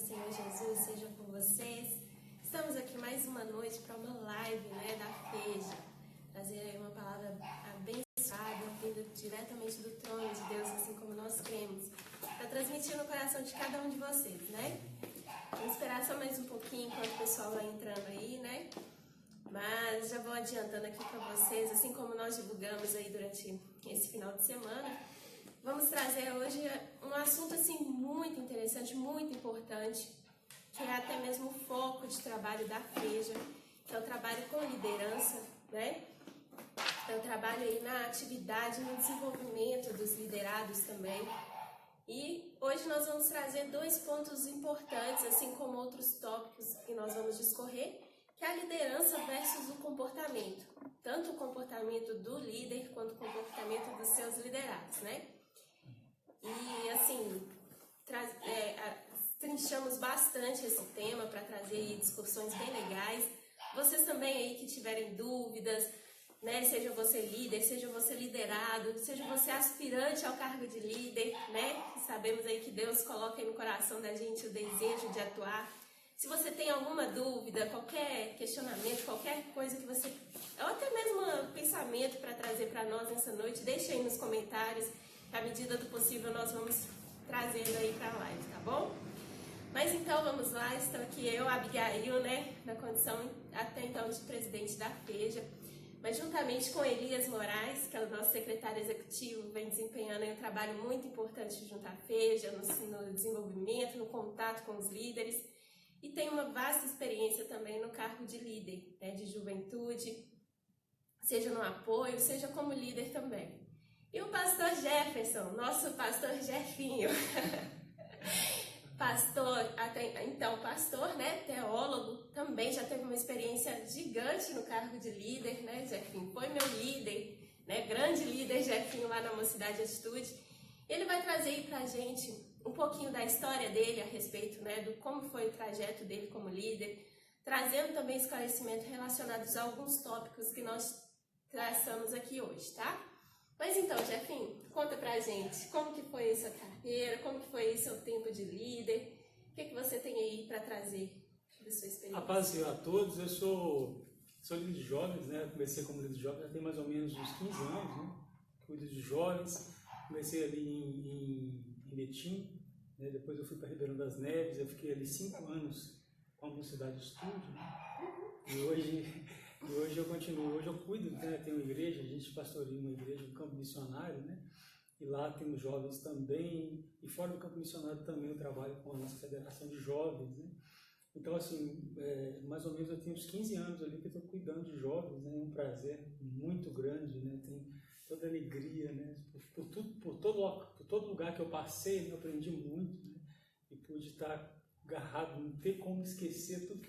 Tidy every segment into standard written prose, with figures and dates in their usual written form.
Senhor Jesus seja com vocês. Estamos aqui mais uma noite para uma live, da FEJA, trazer aí uma palavra abençoada, vinda diretamente do trono de Deus, assim como nós cremos, para transmitir no coração de cada um de vocês, Vamos esperar só mais um pouquinho enquanto o pessoal vai entrando aí, Mas já vou adiantando aqui para vocês, assim como nós divulgamos aí durante esse final de semana, vamos trazer hoje um assunto assim muito interessante, muito importante, que é até mesmo o foco de trabalho da FEJA, que é o trabalho com liderança, É o trabalho aí na atividade, no desenvolvimento dos liderados também. E hoje nós vamos trazer dois pontos importantes, assim como outros tópicos que nós vamos discorrer, que é a liderança versus o comportamento. Tanto o comportamento do líder quanto o comportamento dos seus liderados, E assim, trinchamos bastante esse tema para trazer discussões bem legais. Vocês também aí que tiverem dúvidas, Seja você líder, seja você liderado, seja você aspirante ao cargo de líder, Sabemos aí que Deus coloca aí no coração da gente o desejo de atuar. Se você tem alguma dúvida, qualquer questionamento, qualquer coisa que você... ou até mesmo um pensamento para trazer para nós nessa noite, deixe aí nos comentários. À medida do possível nós vamos trazendo aí para a live, tá bom? Mas então vamos lá, estou aqui eu, Abigail, na condição até então de presidente da FEJA, mas juntamente com Elias Moraes, que é o nosso secretário executivo, vem desempenhando aí um trabalho muito importante junto à FEJA, no desenvolvimento, no contato com os líderes, e tem uma vasta experiência também no cargo de líder, de juventude, seja no apoio, seja como líder também. E o pastor Jefferson, nosso pastor Jefinho, pastor, teólogo, também já teve uma experiência gigante no cargo de líder, Jefinho foi meu líder, grande líder Jefinho lá na Mocidade Atitude. Ele vai trazer aí pra gente um pouquinho da história dele a respeito, do como foi o trajeto dele como líder, trazendo também esclarecimentos relacionados a alguns tópicos que nós traçamos aqui hoje, tá? Mas então, Jefinho, conta pra gente como que foi essa carreira, como que foi seu tempo de líder, o que você tem aí para trazer da sua experiência? A paz a todos, eu sou líder de jovens, Comecei como líder de jovens já tem mais ou menos uns 15 anos, Cuido de jovens, comecei ali em Betim, Depois eu fui para Ribeirão das Neves, eu fiquei ali 5 anos com a Mocidade Estúdio, E hoje eu continuo, hoje eu cuido, tenho uma igreja, a gente pastoreia uma igreja, um campo missionário, E lá temos jovens também, e fora do campo missionário também eu trabalho com a nossa federação de jovens, Então, assim, mais ou menos eu tenho uns 15 anos ali que eu estou cuidando de jovens, É um prazer muito grande, Tem toda a alegria, Por todo lugar que eu passei, eu aprendi muito, E pude estar agarrado, não ter como esquecer tudo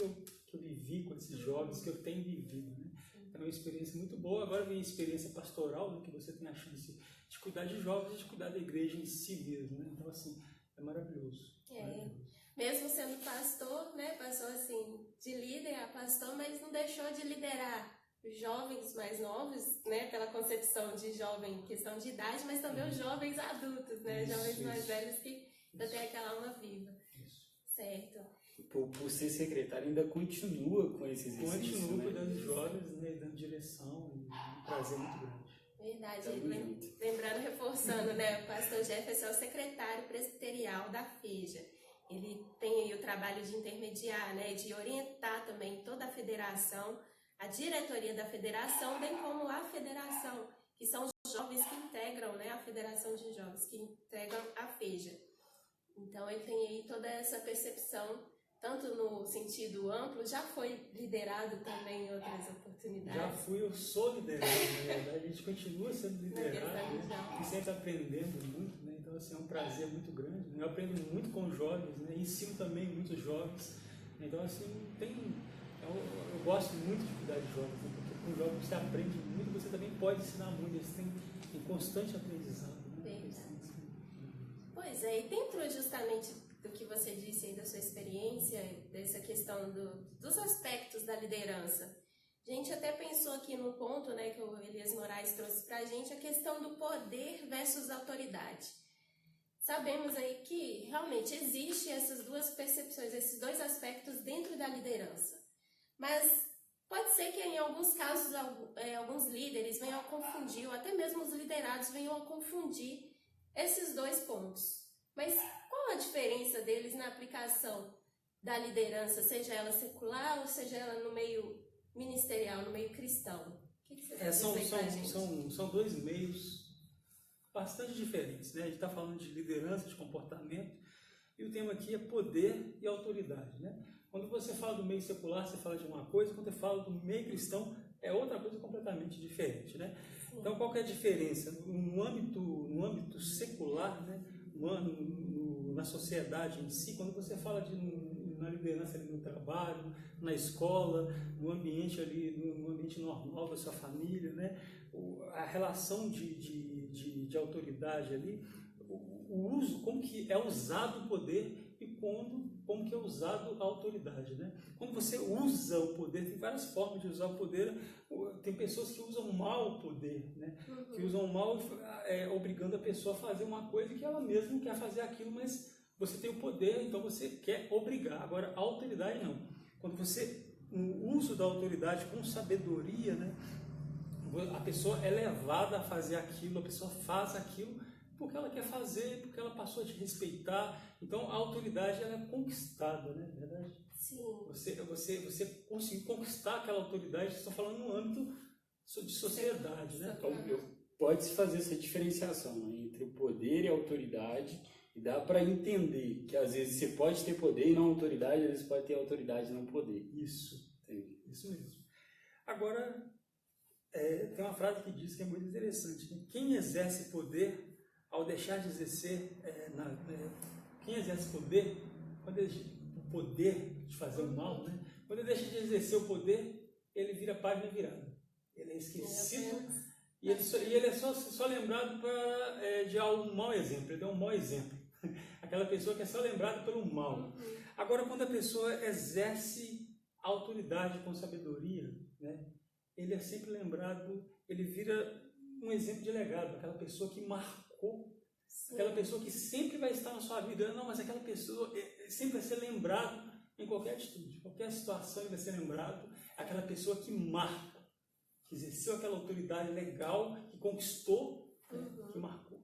que eu vivi com esses jovens, que eu tenho vivido, É uma experiência muito boa. Agora vem a experiência pastoral, que você tem a chance de cuidar de jovens e de cuidar da igreja em si mesmo, Então, assim, é maravilhoso. Maravilhoso. Mesmo sendo pastor, passou assim, de líder a pastor, mas não deixou de liderar os jovens mais novos, pela concepção de jovem em questão de idade, mas também os jovens adultos, jovens mais velhos que ainda tem aquela alma viva. Isso. Certo. Por ser secretário, ainda continua com esse exercício. Continua cuidando de jovens, dando direção, um prazer muito grande. Verdade. Lembrando, reforçando, o pastor Jefferson é o secretário presbiterial da FEJA. Ele tem aí o trabalho de intermediar, de orientar também toda a federação, a diretoria da federação, bem como a federação, que são os jovens que integram, a federação de jovens que integram a FEJA. Então, ele tem aí toda essa percepção, tanto no sentido amplo, já foi liderado também em outras oportunidades? Já fui, eu sou liderado, na verdade, a gente continua sendo liderado, e sempre aprendendo muito, Então, assim, é um prazer muito grande, Eu aprendo muito com jovens, Ensino também muitos jovens, então, assim, eu gosto muito de cuidar de jovens, porque com jovens você aprende muito, você também pode ensinar muito, eles têm um constante aprendizado, Pois é, e dentro justamente do que você disse aí da sua experiência, dessa questão dos aspectos da liderança, a gente até pensou aqui no ponto, que o Elias Moraes trouxe pra gente, a questão do poder versus autoridade. sabemos aí que realmente existe essas duas percepções, esses dois aspectos dentro da liderança. Mas pode ser que em alguns casos alguns líderes venham a confundir, ou até mesmo os liderados venham a confundir esses dois pontos. Mas qual a diferença deles na aplicação da liderança, seja ela secular ou seja ela no meio ministerial, no meio cristão? O que você pode dizer pra gente? São dois meios bastante diferentes, né? A gente está falando de liderança, de comportamento, e o tema aqui é poder e autoridade, né? Quando você fala do meio secular, você fala de uma coisa, quando você fala do meio cristão, é outra coisa completamente diferente, né? Então, qual que é a diferença? No âmbito secular, né? Na sociedade em si, quando você fala na liderança ali no trabalho, na escola, no ambiente ali, no ambiente normal da sua família, né? A relação de autoridade ali, o uso, como que é usado o poder e como que é usado a autoridade, né? Quando você usa o poder, tem várias formas de usar o poder. Tem pessoas que usam mal o poder, né? Que usam mal, obrigando a pessoa a fazer uma coisa que ela mesma não quer fazer aquilo, mas você tem o poder, então você quer obrigar. Agora, a autoridade não. Quando você, no uso da autoridade com sabedoria, né? A pessoa é levada a fazer aquilo, a pessoa faz aquilo porque ela quer fazer, porque ela passou a te respeitar. Então, a autoridade ela é conquistada, né? Verdade? Sim. Você conseguiu conquistar aquela autoridade, estou falando no âmbito de sociedade, né? Então, pode-se fazer essa diferenciação, né, entre o poder e a autoridade, e dá para entender que às vezes você pode ter poder e não autoridade, às vezes pode ter autoridade e não poder. Isso mesmo. Agora, tem uma frase que diz que é muito interessante, né? Quem exerce poder, ao deixar de exercer, quem exerce poder, quando o poder de fazer o mal, né? Quando ele deixa de exercer o poder, ele vira página virada. Ele é esquecido e ele é só lembrado de um mau exemplo. Ele é um mau exemplo. Aquela pessoa que é só lembrada pelo mal. Agora, quando a pessoa exerce a autoridade com sabedoria, né? Ele é sempre lembrado, ele vira um exemplo de legado, aquela pessoa que marcou, aquela pessoa que sempre vai estar na sua vida. Não, mas aquela pessoa sempre vai ser lembrado em qualquer atitude, qualquer situação ele vai ser lembrado, aquela pessoa que marca, que exerceu aquela autoridade legal, que conquistou, que marcou.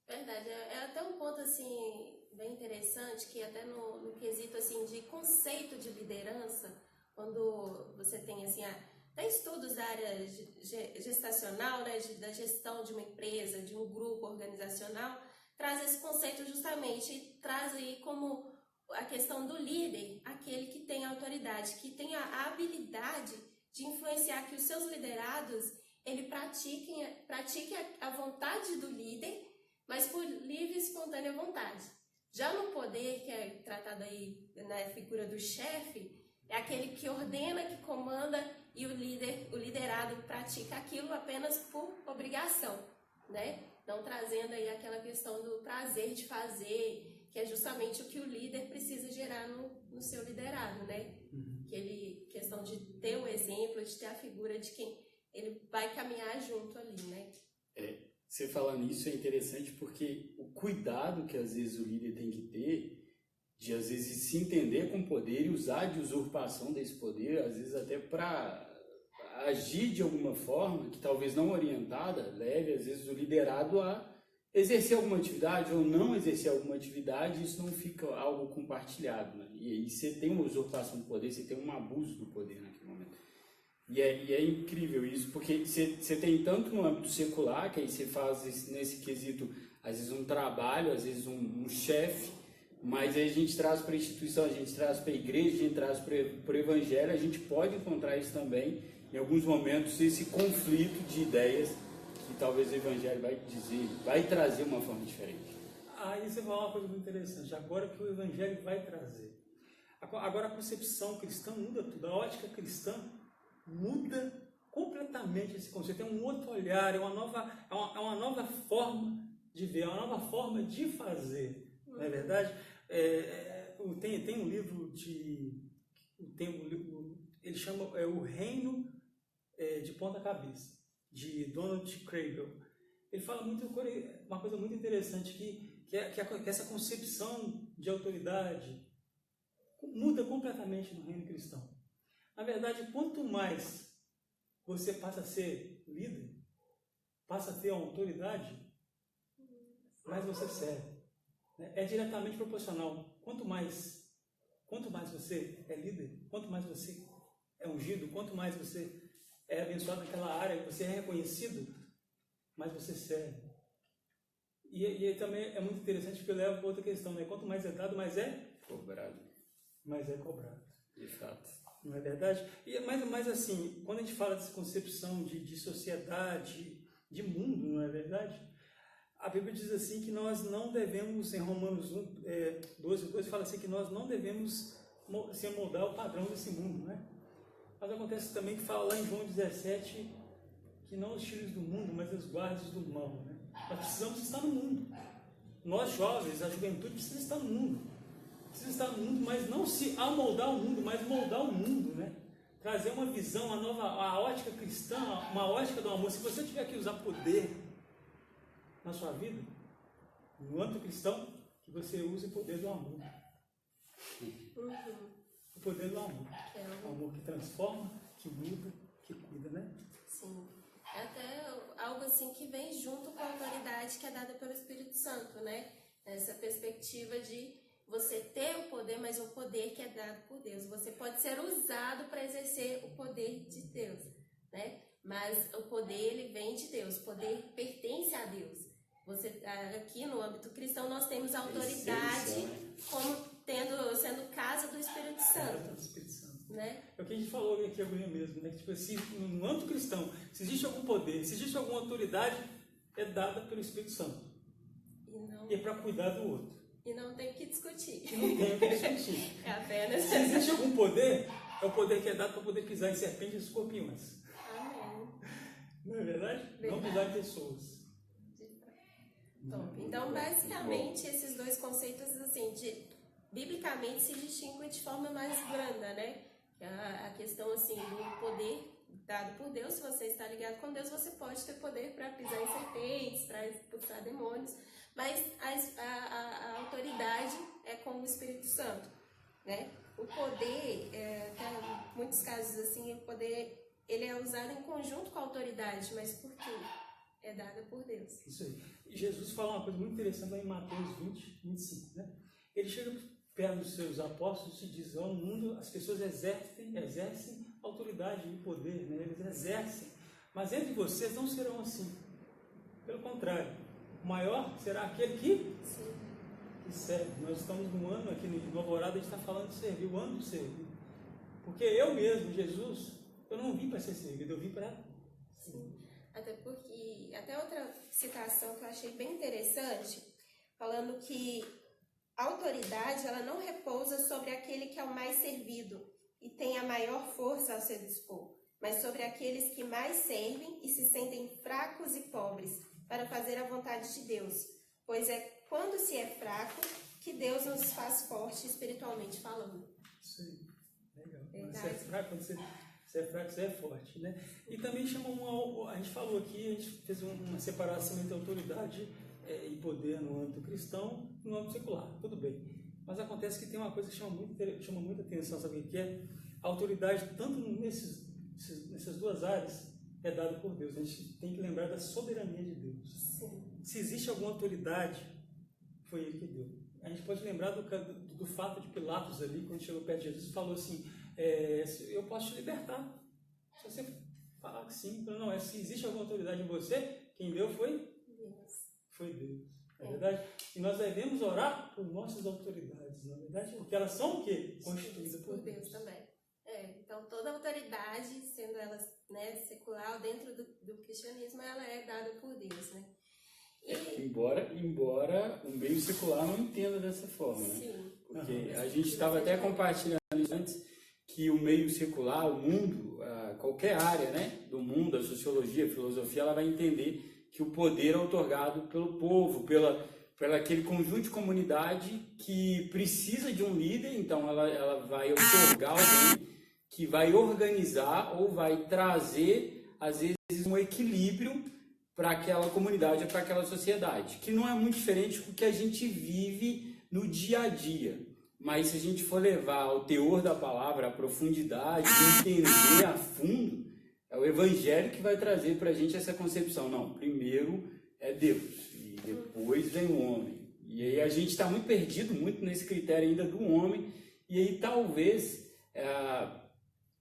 Verdade, é até um ponto assim bem interessante, que até no quesito assim de conceito de liderança, quando você tem assim até estudos da área gestacional, né, da gestão de uma empresa, de um grupo organizacional, traz esse conceito justamente e traz aí como a questão do líder, aquele que tem autoridade, que tem a habilidade de influenciar que os seus liderados ele pratique a vontade do líder, mas por livre e espontânea vontade. Já no poder, que é tratado aí na figura do chefe, é aquele que ordena, que comanda, e o liderado pratica aquilo apenas por obrigação, né? Não trazendo aí aquela questão do prazer de fazer, que é justamente o que o líder precisa gerar no seu liderado, né? Questão de ter o exemplo, de ter a figura de quem ele vai caminhar junto ali, né? Você falar nisso é interessante porque o cuidado que às vezes o líder tem que ter de às vezes se entender com poder e usar de usurpação desse poder, às vezes até para agir de alguma forma que talvez não orientada, leve às vezes o liderado a exercer alguma atividade ou não exercer alguma atividade, isso não fica algo compartilhado, né? E aí você tem uma usurpação do poder, você tem um abuso do poder naquele momento. E é incrível isso, porque você tem tanto no âmbito secular, que aí você faz nesse quesito, às vezes um trabalho, às vezes um chefe, mas aí a gente traz para a instituição, a gente traz para a igreja, a gente traz para o evangelho, a gente pode encontrar isso também, em alguns momentos, esse conflito de ideias que talvez o evangelho vai trazer uma forma diferente. Aí você fala uma coisa muito interessante, agora que o evangelho vai trazer. Agora a concepção cristã muda tudo, a ótica cristã muda completamente esse conceito, é um outro olhar, é uma nova forma de ver, é uma nova forma de fazer, não é verdade? Tem um livro ele chama O Reino de Ponta Cabeça, de Donald Craig. Ele fala uma coisa muito interessante, que que essa concepção de autoridade muda completamente no reino cristão. Na verdade, quanto mais você passa a ser líder, passa a ter autoridade, mais você serve. É diretamente proporcional. Quanto mais você é líder, quanto mais você é ungido, quanto mais você é abençoado naquela área, você é reconhecido, mais você serve. E também é muito interessante porque leva para outra questão, né? Quanto mais é dado, mais é cobrado. Mais é cobrado. De fato. Não é verdade? Mas assim, quando a gente fala dessa concepção de sociedade, de mundo, não é verdade? A Bíblia diz assim que nós não devemos, em Romanos 12 fala assim que nós não devemos se moldar ao padrão desse mundo, né? Mas acontece também que fala lá em João 17 que não os filhos do mundo, mas os guardas do mal, né? Nós precisamos estar no mundo. Nós jovens, a juventude precisa estar no mundo. Precisa estar no mundo, mas não se amoldar ao mundo, mas moldar o mundo, né? Trazer uma visão, a ótica cristã, uma ótica do amor. Se você tiver que usar poder na sua vida, no âmbito cristão, que você use o poder do amor. O poder do amor. O amor que transforma, que muda, que cuida, né? Sim. É até algo assim que vem junto com a autoridade que é dada pelo Espírito Santo, né? Essa perspectiva de você ter o poder, mas o poder que é dado por Deus. Você pode ser usado para exercer o poder de Deus, né? Mas o poder, ele vem de Deus. O poder pertence a Deus. Aqui no âmbito cristão, nós temos a autoridade como sendo casa do Espírito Santo. Né? É o que a gente falou aqui agora mesmo, né? Que, tipo assim, no âmbito cristão, se existe algum poder, se existe alguma autoridade, é dada pelo Espírito Santo. E é para cuidar do outro. E não tem que discutir. Não tem que discutir. É apenas... Se existe algum poder, é o poder que é dado para poder pisar em serpentes e escorpiões. Amém. Não é verdade? Não pisar em pessoas. Top. Então, basicamente, esses dois conceitos, assim, biblicamente se distinguem de forma mais branda, né? A questão, assim, do poder dado por Deus. Se você está ligado com Deus, você pode ter poder para pisar em serpentes, para expulsar demônios. Mas a autoridade é com o Espírito Santo, né? O poder, em muitos casos, assim, o poder, ele é usado em conjunto com a autoridade. Mas por quê? É dada por Deus. Isso aí. E Jesus fala uma coisa muito interessante lá em Mateus 20, 25, né? Ele chega perto dos seus apóstolos e diz: no mundo as pessoas exercem autoridade e poder, né? Eles exercem. Mas entre vocês não serão assim. Pelo contrário, o maior será aquele que serve. Nós estamos num ano aqui no Alvorada, a gente está falando de servir, o ano de servir. Porque eu mesmo, Jesus, eu não vim para ser servido, eu vim para servir. Até outra citação que eu achei bem interessante, falando que a autoridade, ela não repousa sobre aquele que é o mais servido e tem a maior força ao se dispor, mas sobre aqueles que mais servem e se sentem fracos e pobres para fazer a vontade de Deus, pois é quando se é fraco que Deus nos faz forte espiritualmente falando. Isso aí, legal. Quando você é fraco, você é fraco, você é forte, né? E também chama a gente falou aqui, a gente fez uma separação entre autoridade e poder no âmbito cristão e no âmbito secular, tudo bem. Mas acontece que tem uma coisa que chama muita atenção, sabe o que é? A autoridade, tanto nessas duas áreas, é dada por Deus. A gente tem que lembrar da soberania de Deus. Sim. Se existe alguma autoridade, foi Ele que deu. A gente pode lembrar do fato de Pilatos ali, quando chegou perto de Jesus, falou assim: eu posso te libertar. Se você falar que sim, não, se existe alguma autoridade em você, quem deu foi Deus. Foi Deus. É verdade? E nós devemos orar por nossas autoridades, não é verdade? Porque elas são o quê? Constituídas por Deus também. Então, toda autoridade, sendo ela, né, secular, dentro do cristianismo, ela é dada por Deus, né? Embora o meio secular não entenda dessa forma, né? Sim. Porque a gente estava até compartilhando antes que o meio secular, o mundo, qualquer área, né, do mundo, a sociologia, a filosofia, ela vai entender que o poder é otorgado pelo povo, pela aquele conjunto de comunidade que precisa de um líder. Então ela vai otorgar alguém que vai organizar ou vai trazer, às vezes, um equilíbrio para aquela comunidade ou para aquela sociedade, que não é muito diferente do que a gente vive no dia a dia. Mas se a gente for levar o teor da palavra, a profundidade, entender a fundo, é o Evangelho que vai trazer para a gente essa concepção. Não, primeiro é Deus e depois vem o homem. E aí a gente está muito perdido, muito nesse critério ainda do homem, e aí talvez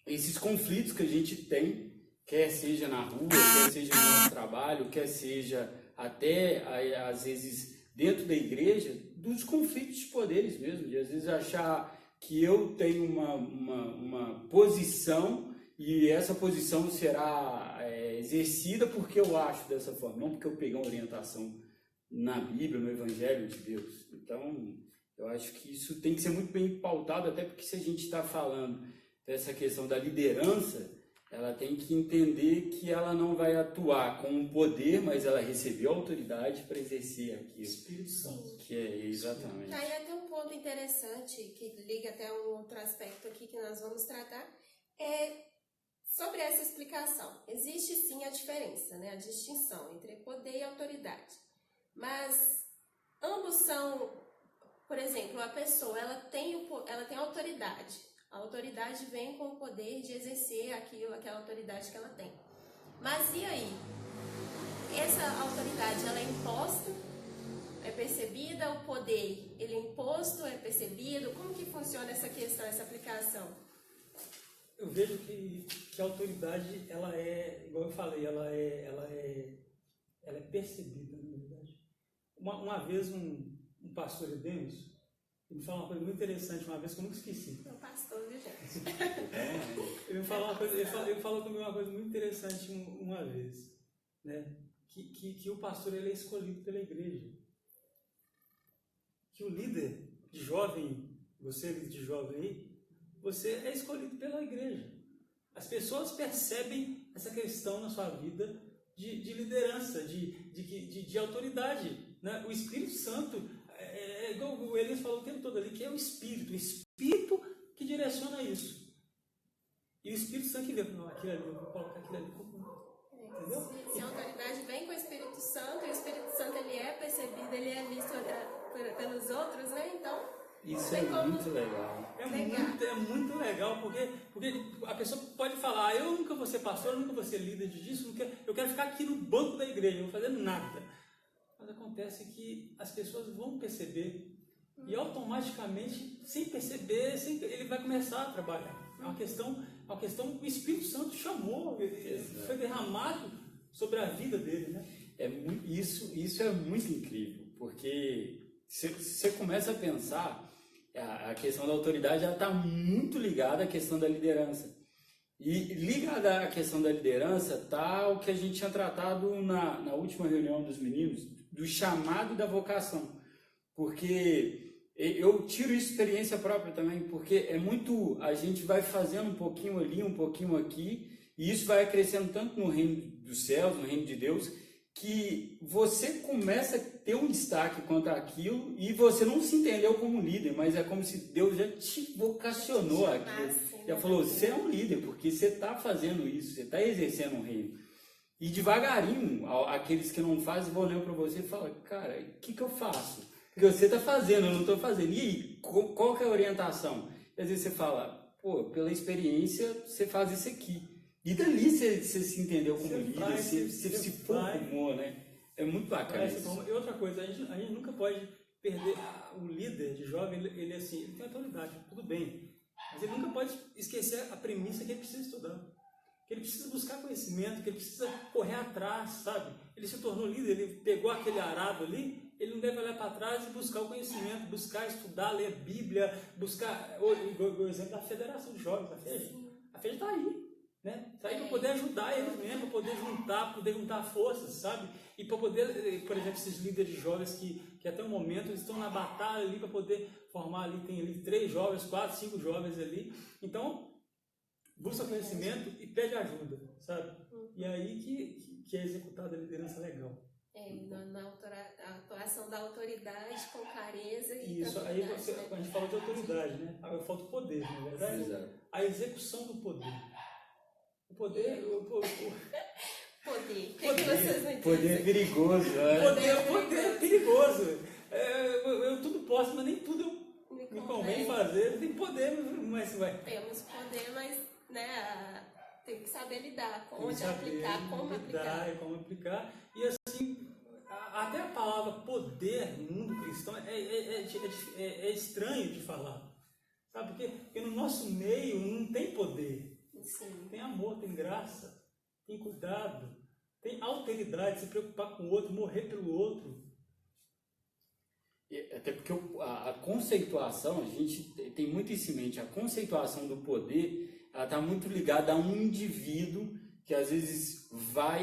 esses conflitos que a gente tem, quer seja na rua, quer seja no nosso trabalho, quer seja até às vezes dentro da igreja, dos conflitos de poderes mesmo, de às vezes achar que eu tenho uma posição e essa posição será exercida porque eu acho dessa forma, não porque eu peguei uma orientação na Bíblia, no Evangelho de Deus. Então, eu acho que isso tem que ser muito bem pautado, até porque se a gente está falando dessa questão da liderança, ela tem que entender que ela não vai atuar com o poder, mas ela recebeu autoridade para exercer aquilo. Espírito Santo. Que é exatamente. Aí até um ponto interessante, que liga até um outro aspecto aqui que nós vamos tratar, é sobre essa explicação. Existe sim a diferença, né, a distinção entre poder e autoridade. Mas ambos são, por exemplo, a pessoa ela tem autoridade. A autoridade vem com o poder de exercer aquela autoridade que ela tem. Mas e aí? Essa autoridade ela é imposta, é percebida, o poder ele é imposto, é percebido? Como que funciona essa questão, essa aplicação? Eu vejo que a autoridade, ela é, igual eu falei, ela é percebida, na verdade. Uma vez um pastor de Deus, ele me falou uma coisa muito interessante uma vez que eu nunca esqueci. É o pastor, viu, gente? Ele me falou ele falou comigo uma coisa muito interessante uma vez, né? Que o pastor ele é escolhido pela igreja. Que o líder de jovem, você líder de jovem aí, você é escolhido pela igreja. As pessoas percebem essa questão na sua vida de liderança, de autoridade, né? O Espírito Santo, igual o Elias falou o tempo todo ali, que é o Espírito que direciona isso. E o Espírito Santo que vê, não, aquilo ali, eu vou colocar aquilo ali. Entendeu? Se a autoridade vem com o Espírito Santo, e o Espírito Santo ele é percebido, ele é visto pelos outros, né? Então, isso é muito legal. É muito legal, porque a pessoa pode falar, eu nunca vou ser pastor, eu nunca vou ser líder disso, eu quero ficar aqui no banco da igreja, não vou fazer nada. Mas acontece que as pessoas vão perceber e automaticamente, sem perceber, ele vai começar a trabalhar. É uma questão que o Espírito Santo chamou, foi derramado sobre a vida dele, né? Isso é muito incrível, porque você começa a pensar, a questão da autoridade está muito ligada à questão da liderança. E ligada à questão da liderança está o que a gente tinha tratado na última reunião dos meninos, do chamado e da vocação. Porque eu tiro isso de experiência própria também, porque é muito, a gente vai fazendo um pouquinho ali, um pouquinho aqui, e isso vai crescendo tanto no reino dos céus, no reino de Deus, que você começa a ter um destaque quanto àquilo e você não se entendeu como líder, mas é como se Deus já te vocacionou aquilo. Já falou, você é um líder, porque você está fazendo isso, você está exercendo um reino. E devagarinho, aqueles que não fazem vão olhando para você e falam, cara, o que eu faço? Porque você está fazendo, eu não estou fazendo. E aí, qual que é a orientação? E às vezes você fala, pô, pela experiência, você faz isso aqui. E dali você se entendeu como líder, você se formou, né? É muito bacana isso. E outra coisa, a gente nunca pode perder o líder de jovem, ele assim, ele tem autoridade, tudo bem. Mas ele nunca pode esquecer a premissa que ele precisa estudar. Que ele precisa buscar conhecimento, que ele precisa correr atrás, sabe? Ele se tornou líder, ele pegou aquele arado ali, ele não deve olhar para trás e buscar o conhecimento, buscar estudar, ler a Bíblia, buscar, o exemplo da Federação de Jovens, a FEJ está aí. Né? Está aí para poder ajudar eles mesmo, para poder juntar forças, sabe? E para poder, por exemplo, esses líderes de jovens que até o momento eles estão na batalha ali para poder formar ali, tem ali 3 jovens, 4, 5 jovens ali. Então, busca conhecimento e pede ajuda, sabe? E aí que é executada a liderança legal. Na atuação da autoridade com clareza e isso, aí a gente fala de autoridade, né? Aí falta o poder, não é verdade? Exato. A execução do poder. O poder poder? O que vocês me dizem? Poder perigoso. Poder é perigoso. Eu tudo posso, mas nem tudo me convém fazer. Tem poder, mas vai. Temos poder, mas né, tem que saber lidar, Tem que onde saber aplicar, como aplicar. e como aplicar. E assim, até a palavra poder no mundo cristão é estranho de falar. Sabe por quê? Porque no nosso meio não tem poder. Sim. Tem amor, tem graça, tem cuidado, tem alteridade, se preocupar com o outro, morrer pelo outro. Até porque a conceituação, a gente tem muito isso em mente, a conceituação do poder, ela está muito ligada a um indivíduo que às vezes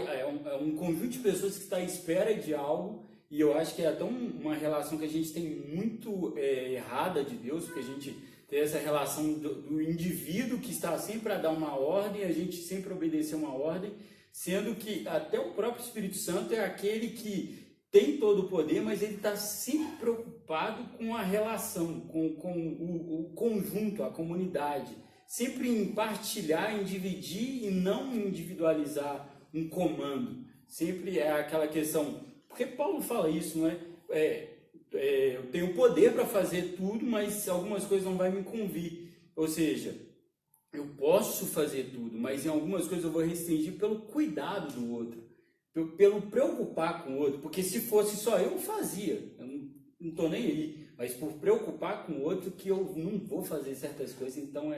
é um conjunto de pessoas que está à espera de algo, e eu acho que é até uma relação que a gente tem muito errada de Deus, porque a gente tem essa relação do indivíduo que está sempre a dar uma ordem, a gente sempre obedecer uma ordem, sendo que até o próprio Espírito Santo é aquele que tem todo o poder, mas ele está sempre preocupado com a relação, com o conjunto, a comunidade. Sempre em partilhar, em dividir e não individualizar um comando. Sempre é aquela questão... Porque Paulo fala isso, não é? Eu tenho poder para fazer tudo, mas algumas coisas não vão me convir. Ou seja, eu posso fazer tudo, mas em algumas coisas eu vou restringir pelo cuidado do outro. Pelo preocupar com o outro, porque se fosse só eu fazia, eu não estou nem aí, mas por preocupar com o outro que eu não vou fazer certas coisas, então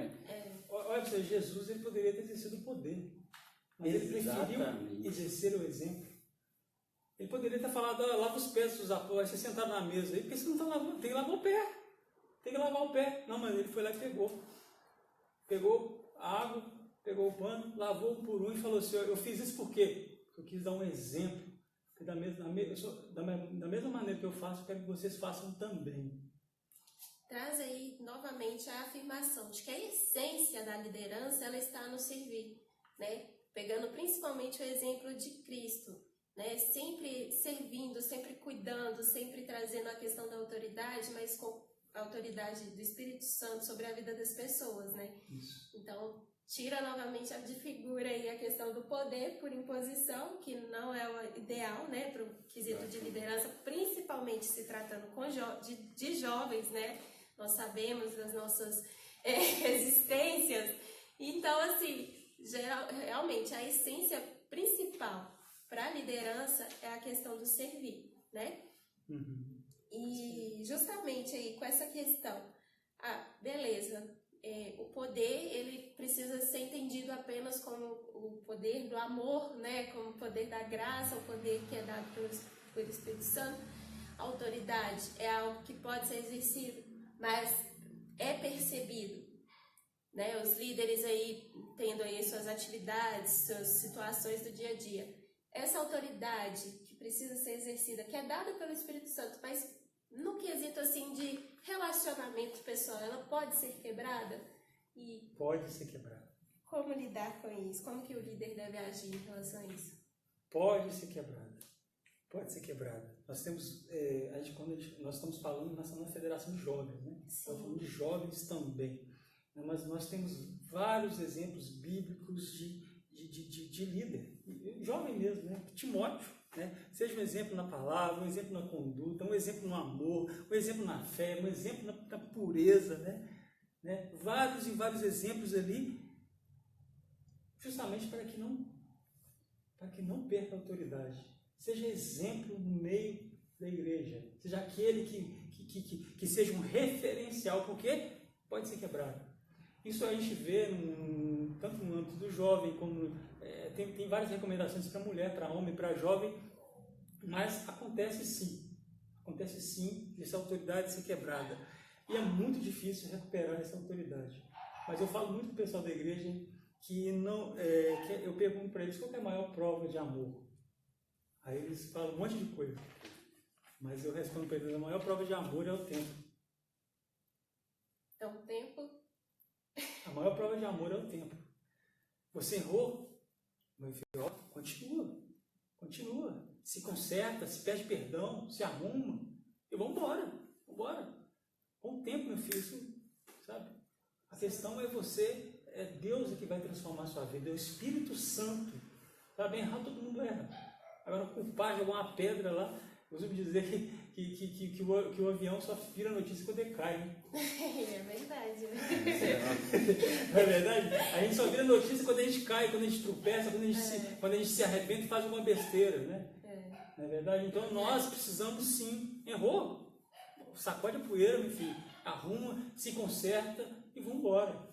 Olha, Jesus ele poderia ter exercido o poder, mas ele preferiu exercer o exemplo. Ele poderia ter falado, lava os pés dos apóstolos, você sentado na mesa aí, porque você não está lavando, tem que lavar o pé, tem que lavar o pé. Não, mas ele foi lá e pegou a água, pegou o pano, lavou um por um e falou assim, eu fiz isso por quê? Eu quis dar um exemplo, que da mesma maneira que eu faço, eu quero que vocês façam também. Traz aí novamente a afirmação de que a essência da liderança ela está no servir, né? Pegando principalmente o exemplo de Cristo, né? Sempre servindo, sempre cuidando, sempre trazendo a questão da autoridade, mas com a autoridade do Espírito Santo sobre a vida das pessoas, né? Isso. Então, tira novamente de figura aí a questão do poder por imposição, que não é o ideal, né, para o quesito de liderança, principalmente se tratando de jovens, né? Nós sabemos das nossas resistências. Então, assim, realmente a essência principal para a liderança é a questão do servir, né? Uhum. E justamente aí com essa questão, beleza, o poder ele precisa ser entendido apenas como o poder do amor, né? Como o poder da graça, o poder que é dado pelo Espírito Santo. A autoridade é algo que pode ser exercido, mas é percebido, né? Os líderes aí tendo aí suas atividades, suas situações do dia a dia. Essa autoridade que precisa ser exercida, que é dada pelo Espírito Santo, mas no quesito assim de relacionamento pessoal, ela pode ser quebrada? E pode ser quebrada. Como lidar com isso? Como que o líder deve agir em relação a isso? Pode ser quebrada. Pode ser quebrada. Nós temos, nós estamos falando na Federação de Jovens, né? Estamos falando de jovens também. Mas nós temos vários exemplos bíblicos de líder, jovem mesmo, né? Timóteo. Né? Seja um exemplo na palavra, um exemplo na conduta, um exemplo no amor, um exemplo na fé, um exemplo na pureza, né? Vários e vários exemplos ali, justamente para que não perca a autoridade. Seja exemplo no meio da igreja, seja aquele que seja um referencial, porque pode ser quebrado. Isso a gente vê tanto no âmbito do jovem, como tem várias recomendações para mulher, para homem, para jovem, mas acontece sim essa autoridade ser quebrada. E é muito difícil recuperar essa autoridade. Mas eu falo muito para o pessoal da igreja que eu pergunto para eles qual é a maior prova de amor. Aí eles falam um monte de coisa. Mas eu respondo para eles, a maior prova de amor é o tempo. É o tempo? A maior prova de amor é o tempo. Você errou, meu filho, continua. Se conserta, se pede perdão, se arruma. E vamos embora. Com o tempo, meu filho, isso, sabe? A questão é Deus é que vai transformar a sua vida. É o Espírito Santo Tá bem errado, todo mundo erra. Agora, culpar, jogar uma pedra lá, eu costumo dizer que o avião só vira notícia quando ele cai, né? É verdade, né? Não é verdade? A gente só vira notícia quando a gente cai, quando a gente tropeça, quando a gente se arrepende e faz alguma besteira, né? Não é verdade? Então nós precisamos sim, errou, sacode a poeira, meu filho, arruma, se conserta e vamos embora.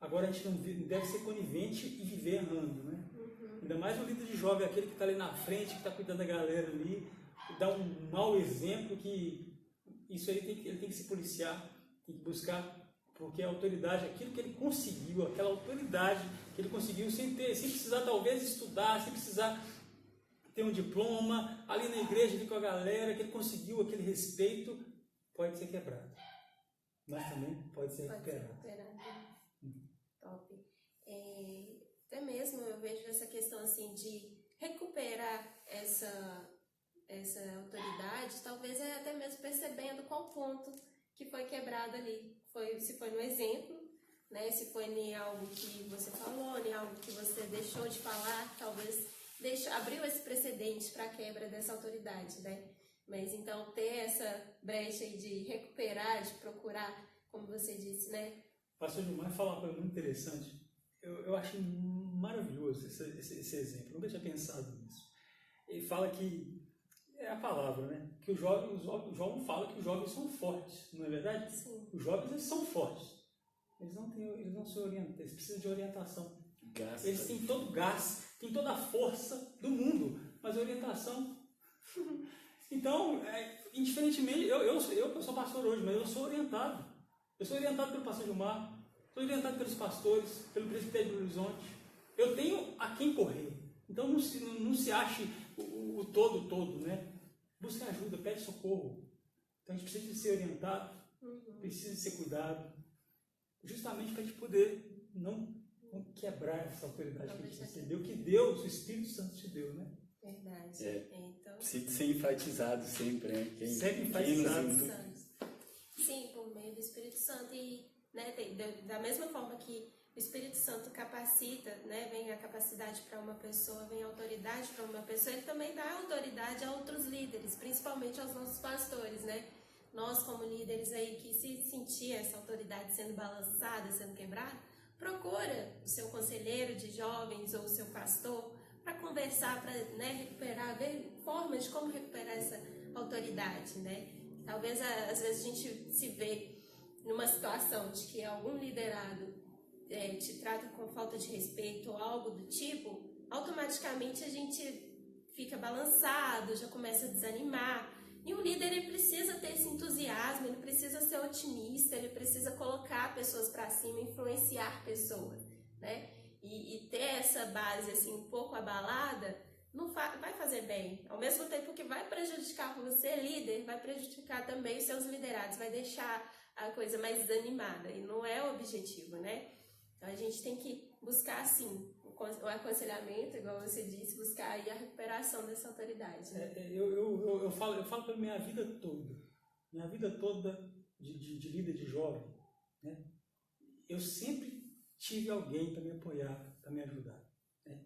Agora a gente não deve ser conivente e viver errando, né? Ainda mais o líder de jovem, aquele que está ali na frente, que está cuidando da galera ali, que dá um mau exemplo, que isso aí ele tem que se policiar, tem que buscar, porque a autoridade, aquilo que ele conseguiu, aquela autoridade que ele conseguiu sem precisar talvez estudar, sem precisar ter um diploma, ali na igreja, ali com a galera, que ele conseguiu aquele respeito, pode ser quebrado. Mas também pode ser recuperado. Top. Até mesmo eu vejo essa questão assim de recuperar essa autoridade, talvez até mesmo percebendo qual ponto que foi quebrado ali. Se foi no exemplo, né? Se foi em algo que você falou, em algo que você deixou de falar, talvez abriu esse precedente para a quebra dessa autoridade, né? Mas então ter essa brecha aí de recuperar, de procurar, como você disse, né? Pastor Gilmar fala uma coisa muito interessante. Eu acho maravilhoso esse exemplo. Nunca tinha pensado nisso. Ele fala que é a palavra, né? Que o jovem fala que os jovens são fortes, não é verdade? Sim. Os jovens eles são fortes. Eles não se orientam, eles precisam de orientação. Eles têm todo o gás, têm toda a força do mundo, mas a orientação. Então, indiferentemente, eu sou pastor hoje, mas eu sou orientado. Eu sou orientado pelo pastor Gilmar, sou orientado pelos pastores, pelo presbitério de Belo Horizonte. Eu tenho a quem correr. Então não se ache o todo, né? Busque ajuda, pede socorro. Então a gente precisa de ser orientado, precisa de ser cuidado, justamente para a gente poder não quebrar essa autoridade que a gente recebeu, que Deus, o Espírito Santo te deu, né? Verdade. Então, precisa ser enfatizado sempre, né? Sempre enfatizado. Sim, por meio do Espírito Santo. E né, da mesma forma que o Espírito Santo capacita, né, vem a capacidade para uma pessoa, vem a autoridade para uma pessoa, ele também dá autoridade a outros líderes, principalmente aos nossos pastores, né? Nós, como líderes aí, que se sentir essa autoridade sendo balançada, sendo quebrada, procura o seu conselheiro de jovens ou o seu pastor para conversar, para recuperar, ver formas de como recuperar essa autoridade, né? Talvez, às vezes, a gente se vê numa situação de que algum liderado te trata com falta de respeito ou algo do tipo, automaticamente a gente fica balançado, já começa a desanimar. E o líder, ele precisa ter esse entusiasmo, ele precisa ser otimista, ele precisa colocar pessoas para cima, influenciar pessoas, né? E ter essa base assim um pouco abalada não vai fazer bem. Ao mesmo tempo que vai prejudicar você, líder, vai prejudicar também os seus liderados, vai deixar a coisa mais desanimada. E não é o objetivo, né? Então a gente tem que buscar, assim, o aconselhamento, igual você disse, buscar aí a recuperação dessa autoridade. Né? Eu falo pela minha vida toda de líder de jovem, né? Eu sempre tive alguém para me apoiar, para me ajudar. Né?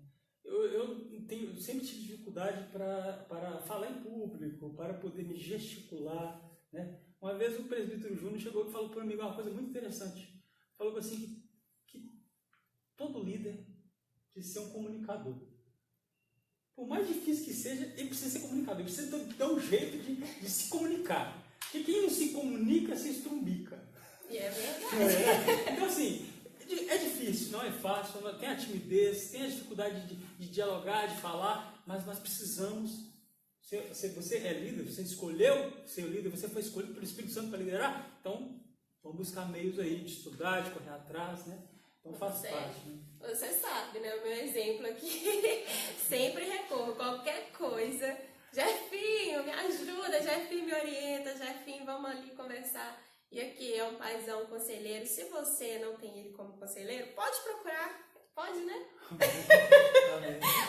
Eu sempre tive dificuldade para falar em público, para poder me gesticular. Né? Uma vez o presbítero Júnior chegou e falou para mim uma coisa muito interessante. Falou assim que todo líder precisa ser um comunicador. Por mais difícil que seja, ele precisa ser comunicador. Ele precisa dar um jeito de se comunicar. Porque quem não se comunica, se estrumbica. E é verdade. Então, assim, é difícil, não é fácil. Tem a timidez, tem a dificuldade de dialogar, de falar, mas nós precisamos. Você é líder, você escolheu ser líder, você foi escolhido pelo Espírito Santo para liderar, então vamos buscar meios aí de estudar, de correr atrás, né? Então faz parte, né? Você sabe, né? O meu exemplo aqui, sempre recorro, qualquer coisa. Jefinho, me ajuda, Jefinho me orienta, Jefinho, vamos ali conversar. E aqui é um paizão conselheiro. Se você não tem ele como conselheiro, pode procurar. Pode, né?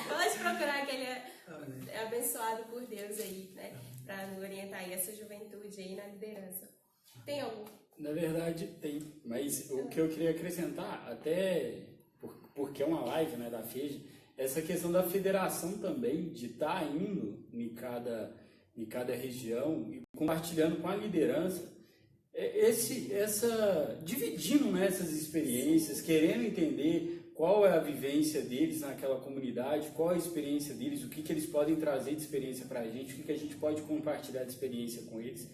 Pode procurar, que ele é abençoado por Deus aí, né? Para orientar aí essa juventude aí na liderança. Tem algum? Na verdade, tem. Mas o que eu queria acrescentar, até porque é uma live, né, da FEJ, essa questão da federação também, de estar indo em cada região e compartilhando com a liderança, dividindo, né, essas experiências, querendo entender qual é a vivência deles naquela comunidade, qual é a experiência deles, o que eles podem trazer de experiência para a gente, o que a gente pode compartilhar de experiência com eles,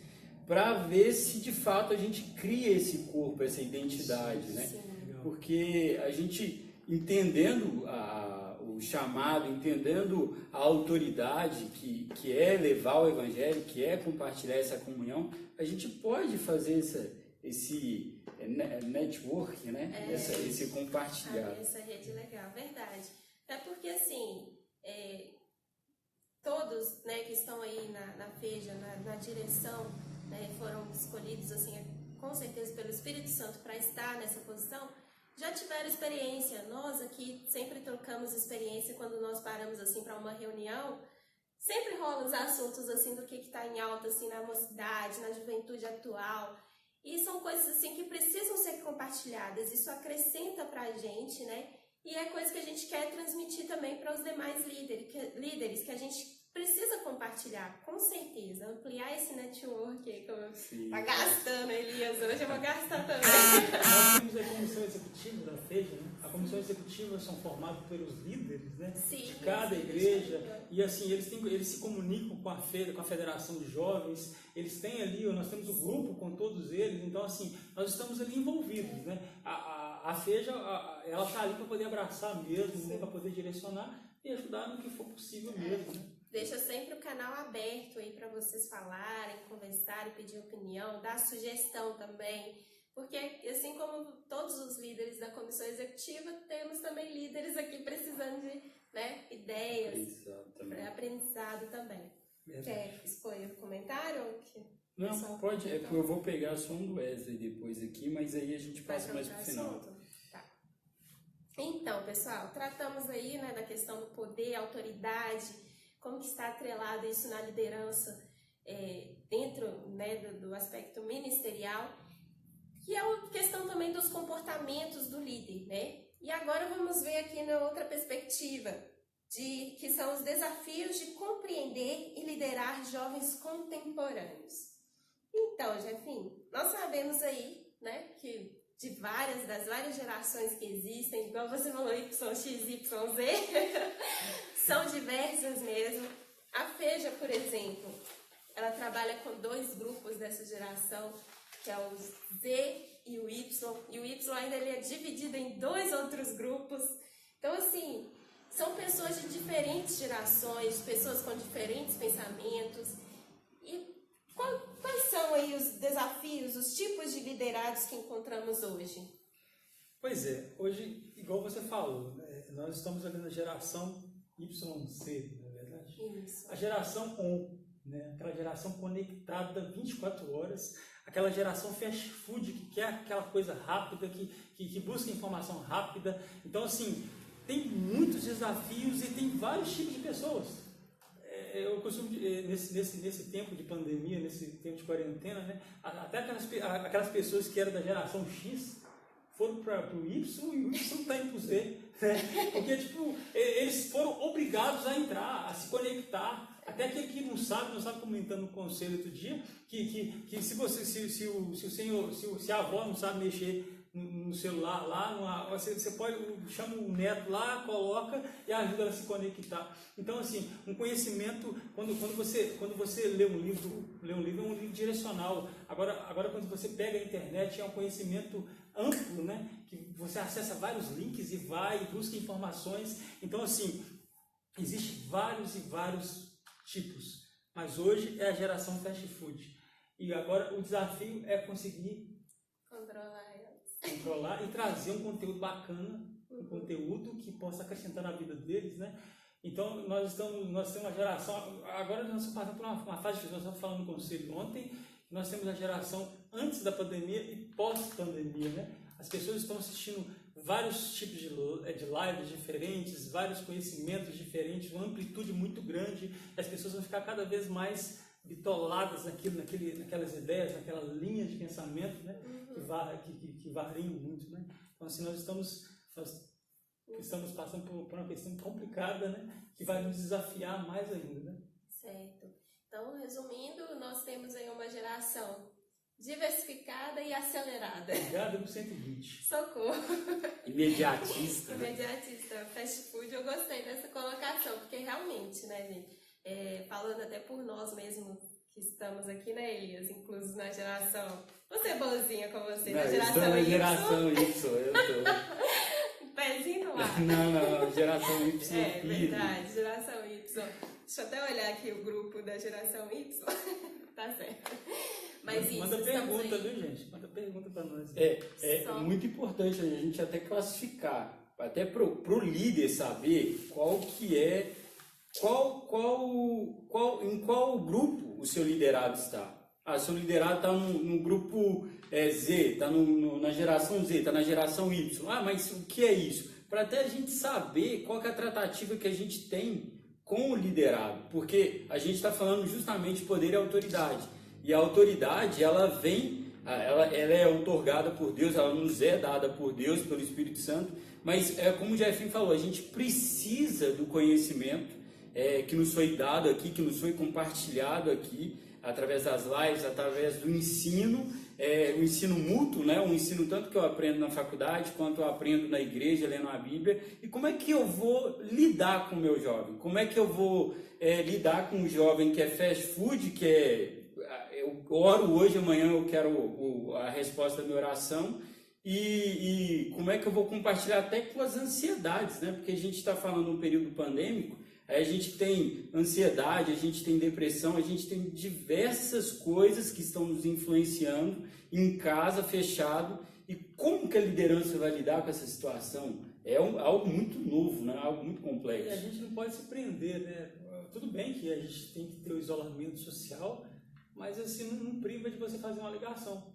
para ver se de fato a gente cria esse corpo, essa identidade, né? Porque a gente, entendendo o chamado, entendendo a autoridade que é levar o evangelho, que é compartilhar essa comunhão, a gente pode fazer esse network, né? Esse compartilhar. Essa rede legal, verdade. É porque, assim, todos, né, que estão aí na FEJA, na direção, né, foram escolhidos, assim, com certeza pelo Espírito Santo para estar nessa posição, já tiveram experiência. Nós aqui sempre trocamos experiência quando nós paramos assim para uma reunião. Sempre rolam os assuntos assim do que está em alta assim na mocidade, na juventude atual. E são coisas assim que precisam ser compartilhadas. Isso acrescenta para a gente, né? E é coisa que a gente quer transmitir também para os demais líderes que a gente precisa compartilhar, com certeza. Ampliar esse network aí, como tá gastando, Elias. Hoje eu vou gastar também. Nós temos a comissão executiva da FEJA, né? A comissão executiva são formados pelos líderes, né? De cada igreja. E assim, eles se comunicam com a Federação de Jovens. Eles têm ali, nós temos o grupo com todos eles. Então, assim, nós estamos ali envolvidos, né? A FEJA, ela está ali para poder abraçar mesmo, né? Para poder direcionar e ajudar no que for possível mesmo, né? Deixa sempre o canal aberto aí para vocês falarem, conversarem, pedir opinião, dar sugestão também. Porque, assim como todos os líderes da comissão executiva, temos também líderes aqui precisando de, né, ideias, aprendizado também. Quer expor o comentário? Não, pode. Eu vou pegar só um do Wesley depois aqui, mas aí a gente passa mais pro final. Tá. Então, pessoal, tratamos aí, né, da questão do poder, autoridade, como que está atrelado isso na liderança dentro, né, do aspecto ministerial, que é a questão também dos comportamentos do líder, né? E agora vamos ver aqui na outra perspectiva, que são os desafios de compreender e liderar jovens contemporâneos. Então, Jefinho, nós sabemos aí, né, que das várias gerações que existem, igual você falou, Y, X, Y, Z, são diversas mesmo. A FEJA, por exemplo, ela trabalha com 2 grupos dessa geração, que é o Z e o Y. E o Y ainda ele é dividido em 2 outros grupos. Então, assim, são pessoas de diferentes gerações, pessoas com diferentes pensamentos. E quais são aí os desafios, os tipos de liderados que encontramos hoje? Pois é, hoje, igual você falou, né, nós estamos ali na geração YC, não é verdade? Isso. A geração ON, né, aquela geração conectada 24 horas, aquela geração fast food que quer aquela coisa rápida, que busca informação rápida. Então, assim, tem muitos desafios e tem vários tipos de pessoas. Eu costumo, nesse tempo de pandemia, nesse tempo de quarentena, né, até aquelas pessoas que eram da geração X foram para o Y e o Y está indo para o Z. Né? Porque, tipo, eles foram obrigados a entrar, a se conectar. Até aquele que não sabe comentando no conselho outro dia, que se a avó não sabe mexer no celular lá, você pode, chama o neto lá, coloca e ajuda ela a se conectar. Então, assim, um conhecimento, quando você lê um livro é um livro direcional. Agora quando você pega a internet, é um conhecimento amplo, né? Que você acessa vários links e vai e busca informações. Então, assim, existem vários e vários tipos. Mas hoje é a geração fast food. E agora o desafio é conseguir controlar e trazer um conteúdo bacana, um conteúdo que possa acrescentar na vida deles, né? Então, nós temos uma geração, agora nós estamos passando por uma fase difícil, nós estamos falando no conselho ontem, nós temos a geração antes da pandemia e pós-pandemia, né? As pessoas estão assistindo vários tipos de lives diferentes, vários conhecimentos diferentes, uma amplitude muito grande, e as pessoas vão ficar cada vez mais bitoladas naquelas ideias, naquela linha de pensamento, né? Que variam muito, né? Então, assim, nós estamos estamos passando por uma questão complicada, né? Que vai nos desafiar mais ainda, né? Certo. Então, resumindo, nós temos aí uma geração diversificada e acelerada. Obrigado por 120. Socorro. Imediatista. Né? Imediatista, fast food, eu gostei dessa colocação, porque realmente, né, gente, falando até por nós mesmos que estamos aqui, né, Elias, inclusos na geração, você é boazinha com você, Não, na eu estou na geração Y, eu tô. Pezinho no ar. Não, geração Y. É verdade, geração Y. Deixa eu até olhar aqui o grupo da geração Y. Tá certo. Mas isso, manda pergunta, aí... viu, gente? Manda pergunta para nós. É muito importante a gente até classificar, até pro líder saber qual que é, em qual grupo o seu liderado está. Ah, seu liderado está no grupo Z, está na geração Z, está na geração Y. Ah, mas o que é isso? Para até a gente saber qual que é a tratativa que a gente tem com o liderado, porque a gente está falando justamente de poder e autoridade. E a autoridade, ela é outorgada por Deus, ela nos é dada por Deus, pelo Espírito Santo, mas como o Jefinho falou, a gente precisa do conhecimento que nos foi dado aqui, que nos foi compartilhado aqui, através das lives, através do ensino, o ensino mútuo, né? Um ensino tanto que eu aprendo na faculdade, quanto eu aprendo na igreja, lendo a Bíblia. E como é que eu vou lidar com o meu jovem? Como é que eu vou lidar com um jovem que é fast food, eu oro hoje, amanhã eu quero a resposta da minha oração, e como é que eu vou compartilhar até com as ansiedades, né? Porque a gente está falando de um período pandêmico, a gente tem ansiedade, a gente tem depressão, a gente tem diversas coisas que estão nos influenciando em casa, fechado, e como que a liderança vai lidar com essa situação? É algo muito novo, né? Algo muito complexo. E a gente não pode se prender, né? Tudo bem que a gente tem que ter o isolamento social, mas assim, não priva de você fazer uma ligação,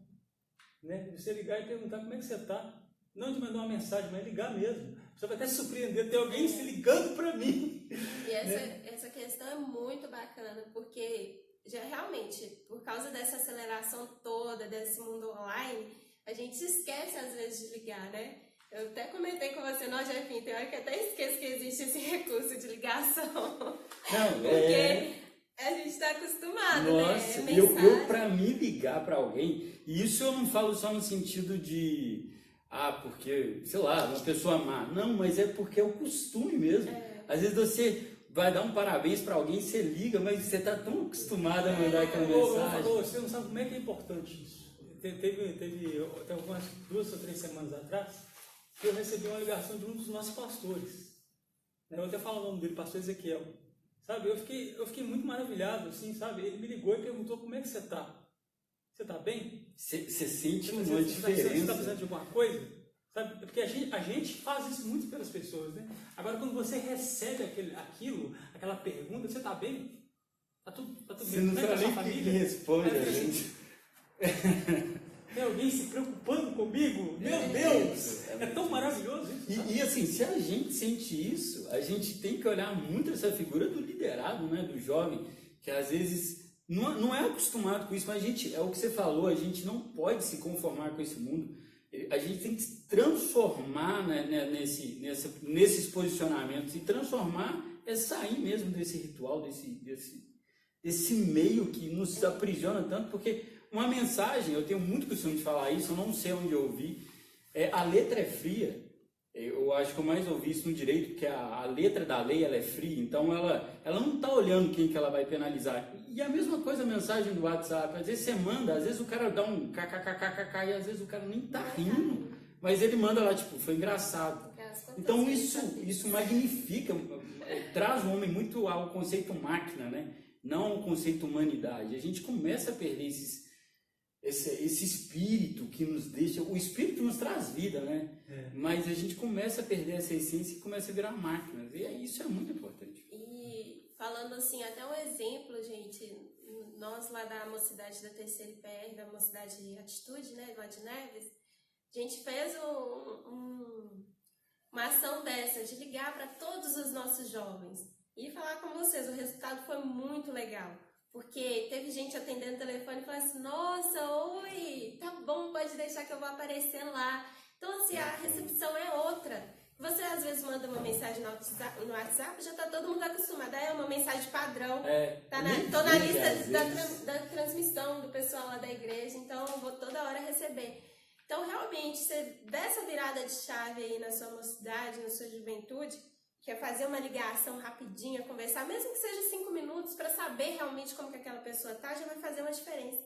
né? Você ligar e perguntar como é que você está, não de mandar uma mensagem, mas ligar mesmo. Você vai até se surpreender, ter alguém se ligando para mim. E essa questão é muito bacana, porque realmente, por causa dessa aceleração toda, desse mundo online, a gente esquece às vezes de ligar, né? Eu até comentei com você, não, Jefinho, tem hora que eu até esqueço que existe esse recurso de ligação. Não, porque a gente está acostumado, nossa, né? Eu para mim ligar para alguém, e isso eu não falo só no sentido de porque, sei lá, uma pessoa má. Não, mas é porque é o costume mesmo. Às vezes você vai dar um parabéns para alguém, você liga, mas você está tão acostumado a mandar aquela mensagem. Você não sabe como é que é importante isso. Teve algumas 2 ou 3 semanas atrás, que eu recebi uma ligação de um dos nossos pastores. Eu até falo o nome dele, pastor Ezequiel. Sabe, eu fiquei muito maravilhado, assim, sabe? Ele me ligou e perguntou como é que você está. Você está bem? Você sente uma diferença. Você está precisando de alguma coisa? Sabe? Porque a gente faz isso muito pelas pessoas, né? Agora, quando você recebe aquela pergunta, você está bem? Está tudo você bem? Você não sabe nem quem responde a gente. Tem alguém se preocupando comigo? Meu Deus! É tão maravilhoso isso. E assim, se a gente sente isso, a gente tem que olhar muito essa figura do liderado, né? Do jovem, que às vezes não é acostumado com isso, mas é o que você falou, a gente não pode se conformar com esse mundo. A gente tem que se transformar, né, nesses posicionamentos, e transformar é sair mesmo desse ritual, desse meio que nos aprisiona tanto, porque uma mensagem, eu tenho muito costume de falar isso, eu não sei onde eu ouvi, a letra é fria. Eu acho que eu mais ouvi isso no direito, porque a letra da lei ela é fria, então ela não está olhando quem que ela vai penalizar. E a mesma coisa a mensagem do WhatsApp, às vezes você manda, às vezes o cara dá um kkkk e às vezes o cara nem está rindo, mas ele manda lá, tipo, foi engraçado. Então isso magnifica, traz o homem muito ao conceito máquina, né? Não ao conceito humanidade. A gente começa a perder esse espírito que nos deixa, o espírito nos traz vida, né? Mas a gente começa a perder essa essência e começa a virar máquinas, e isso é muito importante. E falando assim, até um exemplo, gente, nós lá da Mocidade da Terceira IPR, da Mocidade Atitude, né, lá de Neves, a gente fez uma ação dessa, de ligar para todos os nossos jovens e falar com vocês. O resultado foi muito legal. Porque teve gente atendendo o telefone e falou assim, nossa, oi, tá bom, pode deixar que eu vou aparecer lá. Então, assim, a recepção é outra. Você, às vezes, uma mensagem no WhatsApp, já está todo mundo acostumado. É uma mensagem padrão. Tô na nem lista vezes. da transmissão do pessoal lá da igreja, então eu vou toda hora receber. Então, realmente, você dá essa virada de chave aí na sua mocidade, na sua juventude, que é fazer uma ligação rapidinha, conversar, mesmo que seja 5 minutos, para saber realmente como que aquela pessoa tá, já vai fazer uma diferença.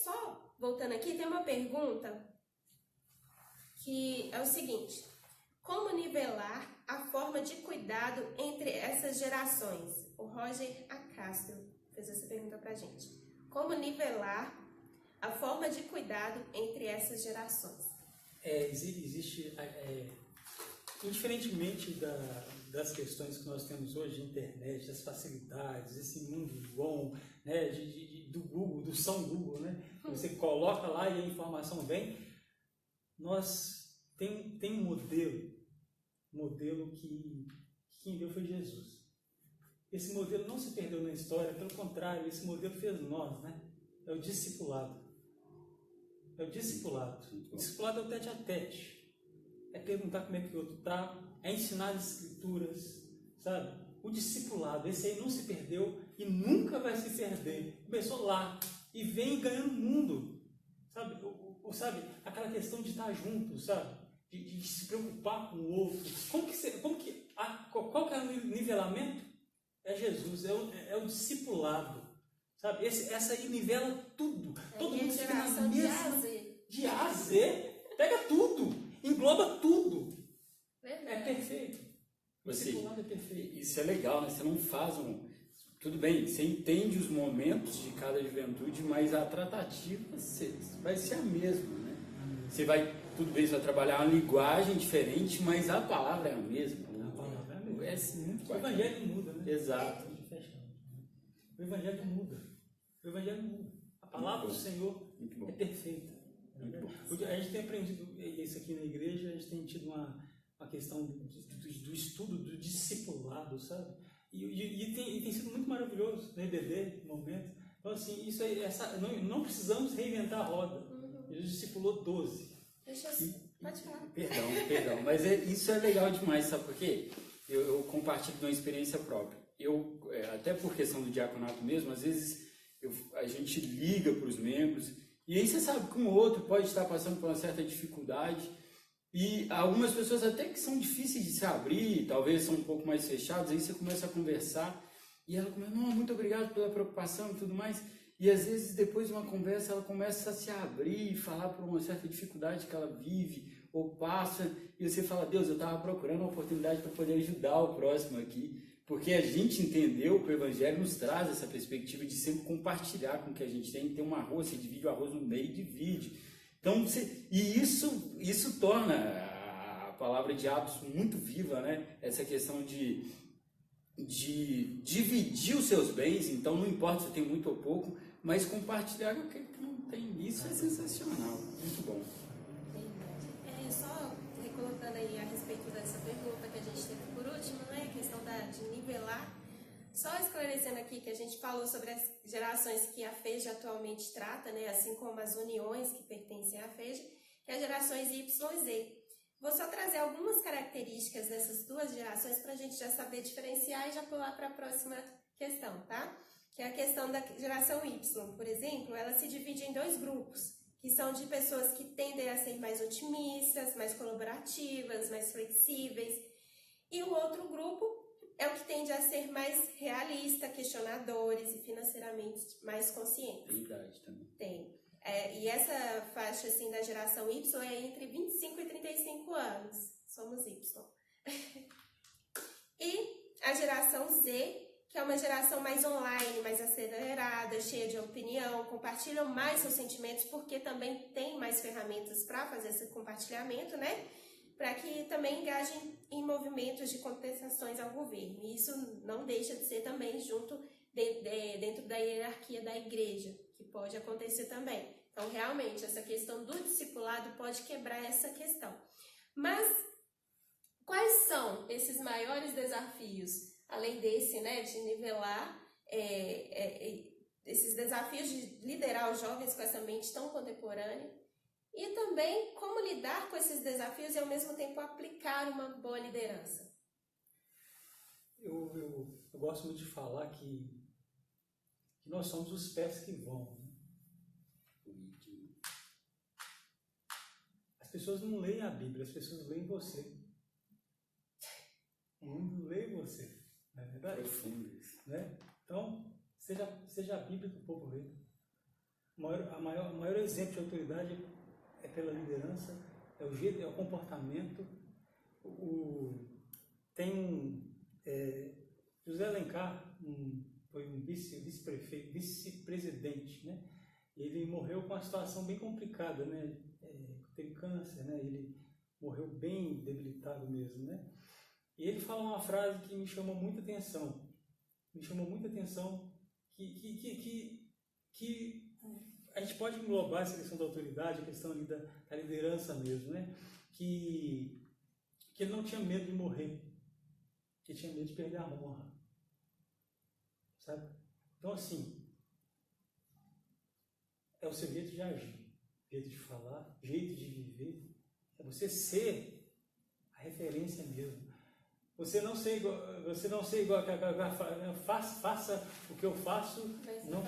Só voltando aqui, tem uma pergunta que é o seguinte: como nivelar a forma de cuidado entre essas gerações? O Roger Acastro fez essa pergunta pra gente. Como nivelar a forma de cuidado entre essas gerações? Existe, indiferentemente das questões que nós temos hoje, internet, das facilidades, esse mundo bom, né, do Google, do São Google, né? Você coloca lá e a informação vem. Nós tem um modelo que quem deu foi Jesus. Esse modelo não se perdeu na história, pelo contrário, esse modelo fez nós, né? É o discipulado. É o discipulado. O discipulado é o tete a tete. É perguntar como é que o outro está, é ensinar as escrituras, sabe? O discipulado, esse aí não se perdeu e nunca vai se perder. Começou lá e vem ganhando o mundo, sabe? Sabe? Aquela questão de estar junto, sabe? De se preocupar com o outro. Qual que é o nivelamento? É Jesus, é o discipulado, sabe? Essa aí nivela tudo. Todo mundo fica na mesma. De A a Z. Pega tudo, engloba tudo. É perfeito. O discipulado é perfeito. Isso é legal, né? Você não faz Tudo bem, você entende os momentos de cada juventude, mas a tratativa vai ser a mesma, né? Tudo bem, você vai trabalhar uma linguagem diferente, mas a palavra é a mesma. A palavra é a mesma. Muito o Evangelho muda, né? Exato. O Evangelho muda. O Evangelho muda. A palavra do Senhor é perfeita. A gente tem aprendido isso aqui na igreja, a gente tem tido uma questão do estudo, do discipulado, sabe? E tem sido muito maravilhoso, no EBD, no momento. Então, assim, isso aí, não precisamos reinventar a roda. Jesus discipulou 12. Pode falar. Perdão, mas isso é legal demais, sabe por quê? Eu compartilho de uma experiência própria. Até por questão do diaconato mesmo, às vezes a gente liga para os membros, e aí você sabe que um ou outro pode estar passando por uma certa dificuldade, e algumas pessoas até que são difíceis de se abrir, talvez são um pouco mais fechadas, aí você começa a conversar, e ela começa, não, muito obrigado pela preocupação e tudo mais, e às vezes depois de uma conversa ela começa a se abrir e falar por uma certa dificuldade que ela vive ou passa, e você fala, Deus, eu estava procurando uma oportunidade para poder ajudar o próximo aqui, porque a gente entendeu que o Evangelho nos traz essa perspectiva de sempre compartilhar com o que a gente tem um arroz, você divide o arroz no meio e divide. Então, isso torna a palavra de Atos muito viva, né? Essa questão de dividir os seus bens, então não importa se tem muito ou pouco, mas compartilhar o que não tem. Isso é sensacional, muito bom. Só recolocando aí a respeito dessa pergunta que a gente teve por último, né? A questão de nivelar. Só esclarecendo aqui que a gente falou sobre as gerações que a FEJ atualmente trata, né? Assim como as uniões que pertencem à FEJ, que é as gerações Y e Z. Vou só trazer algumas características dessas duas gerações para a gente já saber diferenciar e já pular para a próxima questão, tá? Que é a questão da geração Y, por exemplo, ela se divide em 2 grupos, que são de pessoas que tendem a ser mais otimistas, mais colaborativas, mais flexíveis, e o outro grupo é o que tende a ser mais realista, questionadores e financeiramente mais conscientes. Verdade também. Tem. E essa faixa assim, da geração Y é entre 25 e 35 anos. Somos Y. E a geração Z, que é uma geração mais online, mais acelerada, cheia de opinião, compartilham mais seus sentimentos, porque também tem mais ferramentas para fazer esse compartilhamento, né? Para que também engajem em movimentos de contestações ao governo. E isso não deixa de ser também dentro da hierarquia da igreja, que pode acontecer também. Então, realmente, essa questão do discipulado pode quebrar essa questão. Mas, quais são esses maiores desafios, além desse, né, de nivelar esses desafios de liderar os jovens com essa mente tão contemporânea? e também como lidar com esses desafios e ao mesmo tempo aplicar uma boa liderança. Eu gosto muito de falar que nós somos os pés que vão. As pessoas não leem a Bíblia, as pessoas leem você. O mundo lê você, não é verdade? Profundo isso. Né? Então, seja a Bíblia que o povo lê. O maior exemplo de autoridade é pela liderança, é o jeito, é o comportamento. José Alencar foi um vice-prefeito, vice-presidente, né? Ele morreu com uma situação bem complicada, né? Teve câncer, né? Ele morreu bem debilitado mesmo, né? E ele fala uma frase que me chamou muita atenção. Que a gente pode englobar essa questão da autoridade, a questão ali da liderança mesmo, né? Que ele não tinha medo de morrer, que tinha medo de perder a honra, sabe? Então, assim, é o seu jeito de agir, jeito de falar, jeito de viver, é você ser a referência mesmo. Você não ser igual, faça o que eu faço, não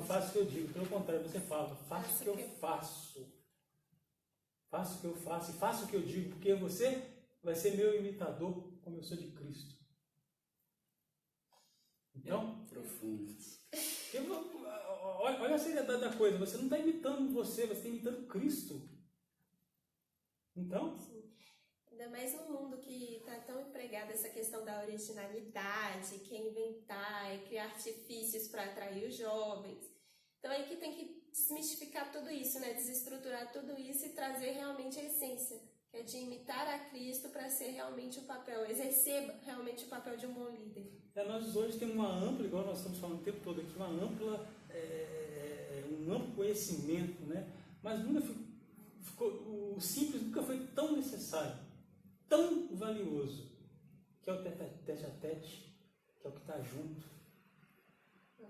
faça o que eu digo. Pelo contrário, você fala, faça o que eu faço. Faça o que eu faço e faça o que eu digo, porque você vai ser meu imitador, como eu sou de Cristo. Então, profundo. Olha a seriedade da coisa, você não está imitando você está imitando Cristo. Então... Ainda mais num mundo que está tão empregado essa questão da originalidade, que é inventar, é criar artifícios para atrair os jovens. Então aí que tem que desmistificar tudo isso, né? Desestruturar tudo isso e trazer realmente a essência, que é de imitar a Cristo para ser realmente o papel, exercer realmente o papel de um bom líder. Nós hoje temos uma ampla, igual nós estamos falando o tempo todo aqui, um amplo conhecimento, né? Mas o simples nunca foi tão necessário, tão valioso, que é o tete-a-tete, que é o que está junto, que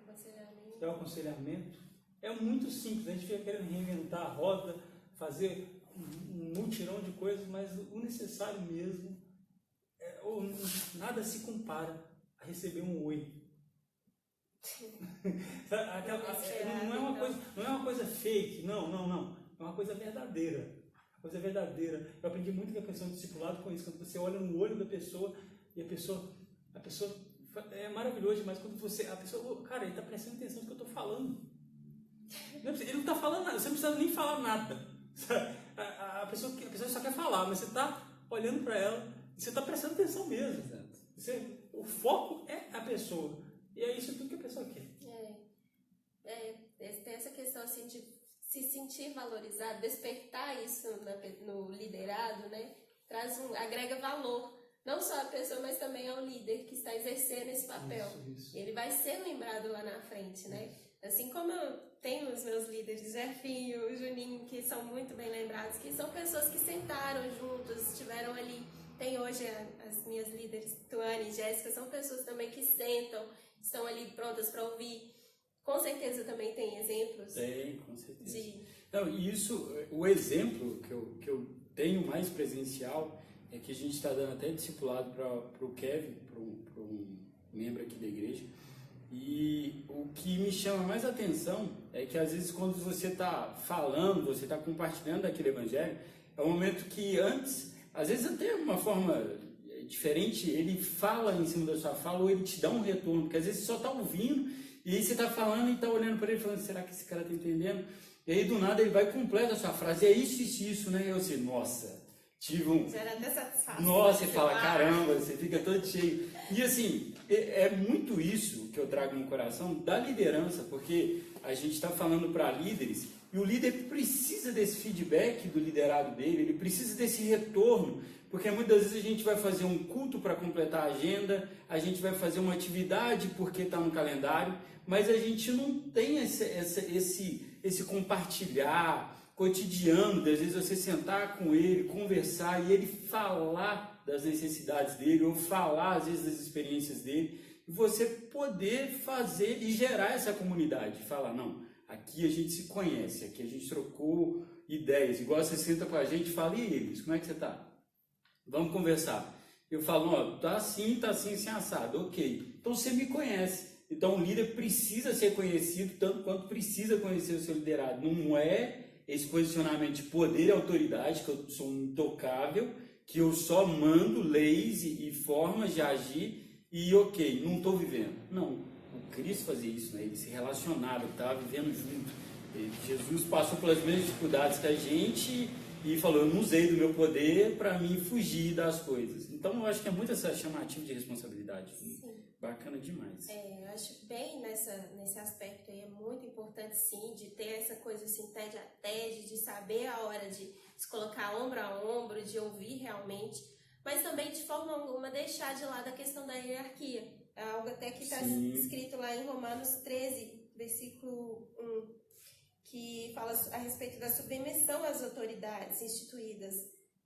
é o aconselhamento. É muito simples, a gente fica querendo reinventar a roda, fazer um mutirão de coisas, mas o necessário mesmo, nada se compara a receber um oi. Não é uma coisa fake, não. É uma coisa verdadeira. Eu aprendi muito com a questão do discipulado com isso. Quando você olha no olho da pessoa e a pessoa é maravilhoso, mas quando a pessoa, cara, ele está prestando atenção no que eu estou falando. Ele não está falando nada, você não precisa nem falar nada. A pessoa só quer falar, mas você está olhando para ela e você está prestando atenção mesmo. O foco é a pessoa. E é isso tudo que a pessoa quer. Tem essa questão assim de se sentir valorizado, despertar isso no liderado, né? Agrega valor, não só a pessoa, mas também ao líder que está exercendo esse papel. Isso. Ele vai ser lembrado lá na frente, né? Assim como eu tenho os meus líderes, o Zefinho, o Juninho, que são muito bem lembrados, que são pessoas que sentaram juntos, estiveram ali. Tem hoje as minhas líderes, Tuane e Jéssica, são pessoas também que sentam, estão ali prontas para ouvir. Com certeza também tem exemplos. Tem, com certeza. Não, e isso, o exemplo que eu tenho mais presencial é que a gente está dando até discipulado para o Kevin, para um membro aqui da igreja. E o que me chama mais atenção é que às vezes quando você está falando, você está compartilhando aquele evangelho, é um momento que antes, às vezes até de uma forma diferente, ele fala em cima da sua fala ou ele te dá um retorno, porque às vezes você só está ouvindo e aí você está falando e está olhando para ele falando, será que esse cara está entendendo? E aí do nada ele vai e completa a sua frase, é isso, né? E eu assim, nossa, tive um... Gera até satisfação. Nossa, você fala, caramba, você fica todo cheio. E assim, é muito isso que eu trago no coração da liderança, porque a gente está falando para líderes e o líder precisa desse feedback do liderado dele, ele precisa desse retorno, porque muitas vezes a gente vai fazer um culto para completar a agenda, a gente vai fazer uma atividade porque está no calendário, mas a gente não tem esse compartilhar cotidiano, às vezes você sentar com ele, conversar e ele falar das necessidades dele, ou falar às vezes das experiências dele, e você poder fazer e gerar essa comunidade, falar, não, aqui a gente se conhece, aqui a gente trocou ideias, igual você senta com a gente e fala, e eles, como é que você tá? Vamos conversar. Eu falo, ó, tá assim, assim, assado, ok. Então você me conhece. Então o líder precisa ser conhecido tanto quanto precisa conhecer o seu liderado. Não é esse posicionamento de poder e autoridade, que eu sou intocável, que eu só mando leis e formas de agir e ok, não estou vivendo. Não, o Cristo fazia isso, né? Ele se relacionava, ele estava vivendo junto. Jesus passou pelas mesmas dificuldades que a gente e falou, eu não usei do meu poder para mim fugir das coisas. Então eu acho que é muito essa chamativa de responsabilidade. Sim. Bacana demais. Eu acho bem nesse aspecto aí, é muito importante sim, de ter essa coisa assim, TED a TED, de saber a hora de se colocar ombro a ombro, de ouvir realmente, mas também de forma alguma deixar de lado a questão da hierarquia. É algo até que está escrito lá em Romanos 13, versículo 1, que fala a respeito da submissão às autoridades instituídas.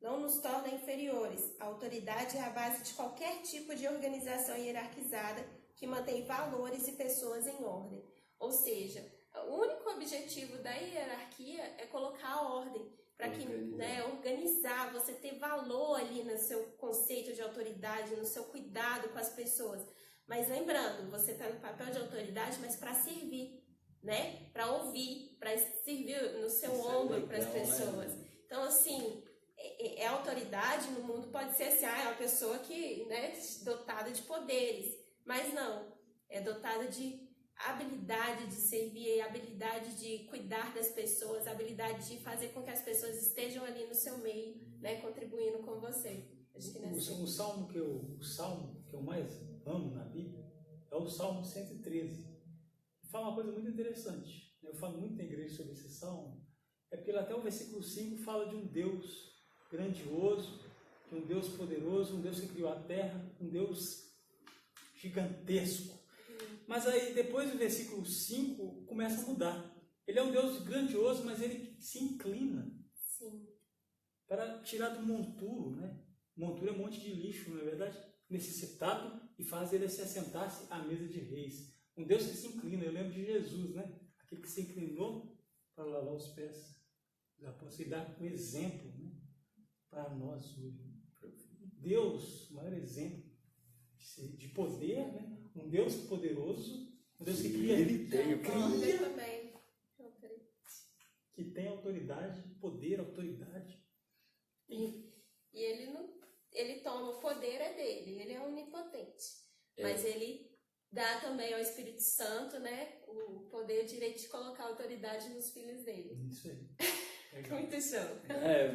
Não nos torna inferiores. A autoridade é a base de qualquer tipo de organização hierarquizada que mantém valores e pessoas em ordem. Ou seja, o único objetivo da hierarquia é colocar a ordem, para que, né, organizar, você ter valor ali no seu conceito de autoridade, no seu cuidado com as pessoas. Mas lembrando, você está no papel de autoridade, mas para servir, né? Para ouvir, para servir no seu ombro para as pessoas. Né? Então, assim, a autoridade no mundo pode ser assim, é uma pessoa que, né, dotada de poderes, mas não, é dotada de habilidade de servir, habilidade de cuidar das pessoas, habilidade de fazer com que as pessoas estejam ali no seu meio, né, contribuindo com você. Acho que o salmo que eu mais amo na Bíblia é o Salmo 113. Fala uma coisa muito interessante. Eu falo muito na igreja sobre esse salmo, é porque até o versículo 5 fala de um Deus grandioso, de um Deus poderoso, um Deus que criou a terra, um Deus gigantesco. Mas aí depois do versículo 5 começa a mudar. Ele é um Deus grandioso, mas ele se inclina para tirar do monturo, né? Monturo é um monte de lixo, não é verdade? Necessitado, e faz ele se assentar-se à mesa de reis. Um Deus que se inclina, eu lembro de Jesus, né? Aquele que se inclinou para lavar os pés da apóstolos e dar um exemplo, né, para nós hoje. Deus, o maior exemplo de poder, né? Um Deus poderoso, um Deus que cria, ele tem, que tem autoridade, poder, autoridade. E ele toma o poder é dele, ele é onipotente, mas ele dá também ao Espírito Santo, né, o poder, o direito de colocar autoridade nos filhos dele. Isso aí. Muito show.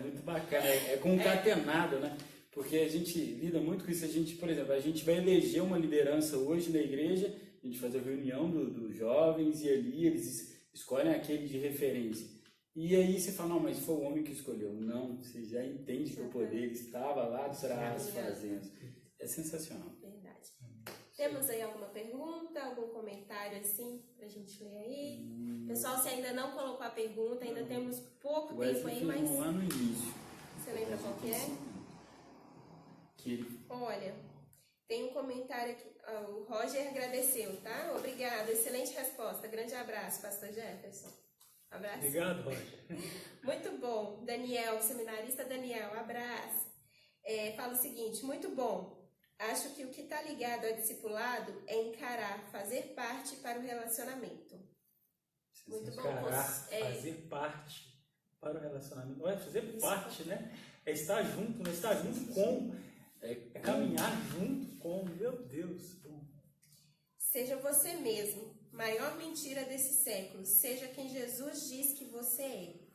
Muito bacana, é concatenado, né? Porque a gente lida muito com isso. A gente, por exemplo, a gente vai eleger uma liderança hoje na igreja, a gente faz a reunião dos jovens e ali eles escolhem aquele de referência. E aí você fala, não, mas foi o homem que escolheu. Não, você já entende que o poder estava lá dos trás fazendo. É sensacional. Verdade. Temos aí alguma pergunta, algum comentário assim pra gente ler aí? Pessoal, se ainda não colocou a pergunta, ainda temos pouco tempo aí, mas... lá no início. Você lembra qual que é? Olha, tem um comentário aqui. O Roger agradeceu, tá? Obrigada, excelente resposta. Grande abraço, pastor Jefferson. Abraço. Obrigado, Roger. Muito bom. Daniel, seminarista Daniel, abraço. Fala o seguinte, muito bom. Acho que o que está ligado ao discipulado é encarar, fazer parte para o relacionamento. Muito bom. Fazer parte para o relacionamento. Não é fazer parte, né? É estar junto, né? Estar junto com, é caminhar junto com, meu Deus. Seja você mesmo. Maior mentira desse século. Seja quem Jesus diz que você é.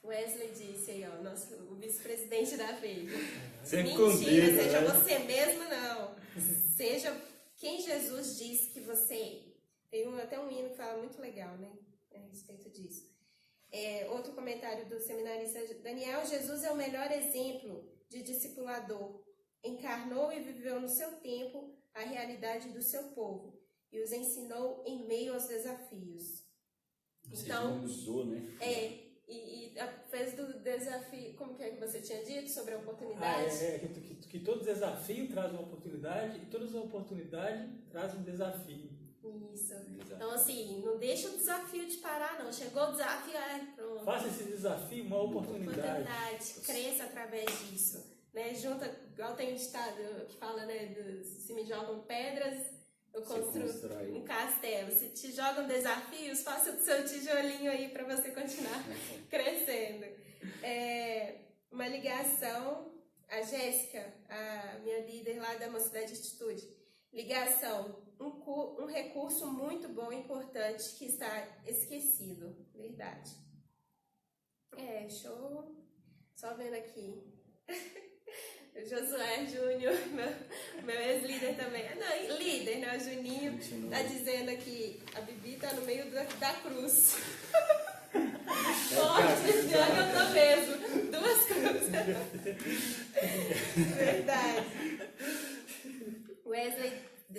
Wesley disse aí, ó, o vice-presidente da FEIB. Mentira, seja você mesmo, não. Seja quem Jesus diz que você é. Tem até um hino que fala muito legal, né, a respeito disso. Outro comentário do seminarista Daniel: Jesus é o melhor exemplo de discipulador. Encarnou e viveu no seu tempo a realidade do seu povo e os ensinou em meio aos desafios. Então, usou, né? E fez do desafio, como que é que você tinha dito sobre a oportunidade? Que todo desafio traz uma oportunidade e todas as oportunidades trazem um desafio. Isso. Exato. Então, assim, não deixa o desafio de parar, não. Chegou o desafio, pronto. Faça esse desafio uma oportunidade. Cresça através disso. Né? Junta, igual tem um ditado que fala, né, se me jogam pedras, eu construo um castelo. Se te jogam desafios, faça o seu tijolinho aí para você continuar crescendo. Uma ligação, a Jéssica, a minha líder lá da Mocidade de Atitude, ligação, um recurso muito bom e importante que está esquecido, verdade. Show. Só vendo aqui. O Josué Júnior, meu ex-líder também. Não, líder, né? O Juninho tá dizendo aqui, a Bibi tá no meio da cruz. Forte, esse ano eu tô mesmo. 2 cruzes. Verdade. Wesley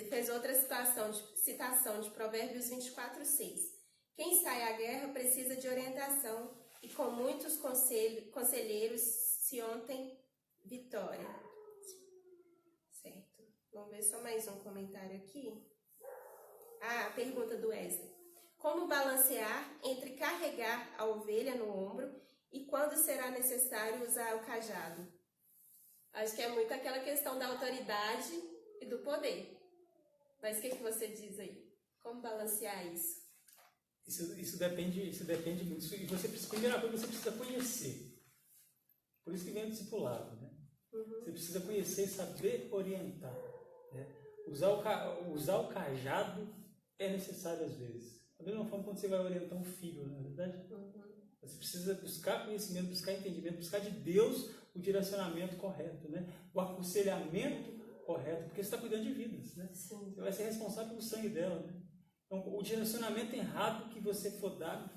fez outra citação de Provérbios 24:6. Quem sai à guerra precisa de orientação e com muitos conselheiros se ontem vitória. Certo. Vamos ver só mais um comentário aqui. A pergunta do Wesley. Como balancear entre carregar a ovelha no ombro e quando será necessário usar o cajado? Acho que é muito aquela questão da autoridade e do poder. Mas o que você diz aí? Como balancear isso? Isso depende muito. E primeira coisa, você precisa conhecer. Por isso que vem o discipulado, né? Você precisa conhecer e saber orientar. Né? Usar o cajado é necessário às vezes. Da mesma forma quando você vai orientar um filho, não é verdade? Você precisa buscar conhecimento, buscar entendimento, buscar de Deus o direcionamento correto, né? O aconselhamento correto, porque você está cuidando de vidas, né? Sim. Você vai ser responsável pelo sangue dela, né? Então, o direcionamento errado que você for dar,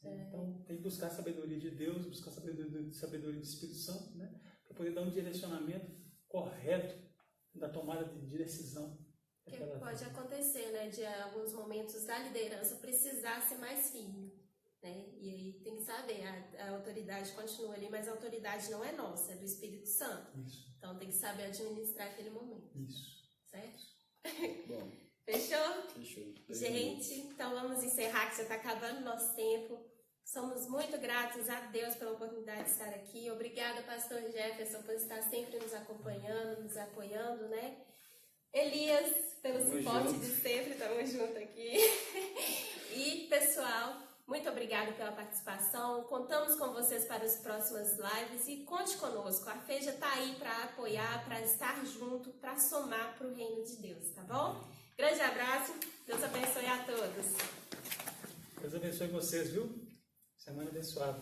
então tem que buscar a sabedoria de Deus, buscar a sabedoria do Espírito Santo, né? Para poder dar um direcionamento correto da tomada de decisão. Que pode acontecer, né? De alguns momentos da liderança precisar ser mais firme, né? E aí tem que saber, a autoridade continua ali, mas a autoridade não é nossa, é do Espírito Santo. Isso. Então tem que saber administrar aquele momento. Isso. Certo? Bom. Fechou? Fechou. Gente, então vamos encerrar, que já está acabando o nosso tempo. Somos muito gratos a Deus pela oportunidade de estar aqui. Obrigada, pastor Jefferson, por estar sempre nos acompanhando, nos apoiando, né? Elias, pelo suporte de sempre, estamos juntos aqui. E, pessoal, muito obrigada pela participação. Contamos com vocês para as próximas lives e conte conosco. A FEJA está aí para apoiar, para estar junto, para somar para o reino de Deus, tá bom? Grande abraço, Deus abençoe a todos. Deus abençoe vocês, viu? Semana abençoada.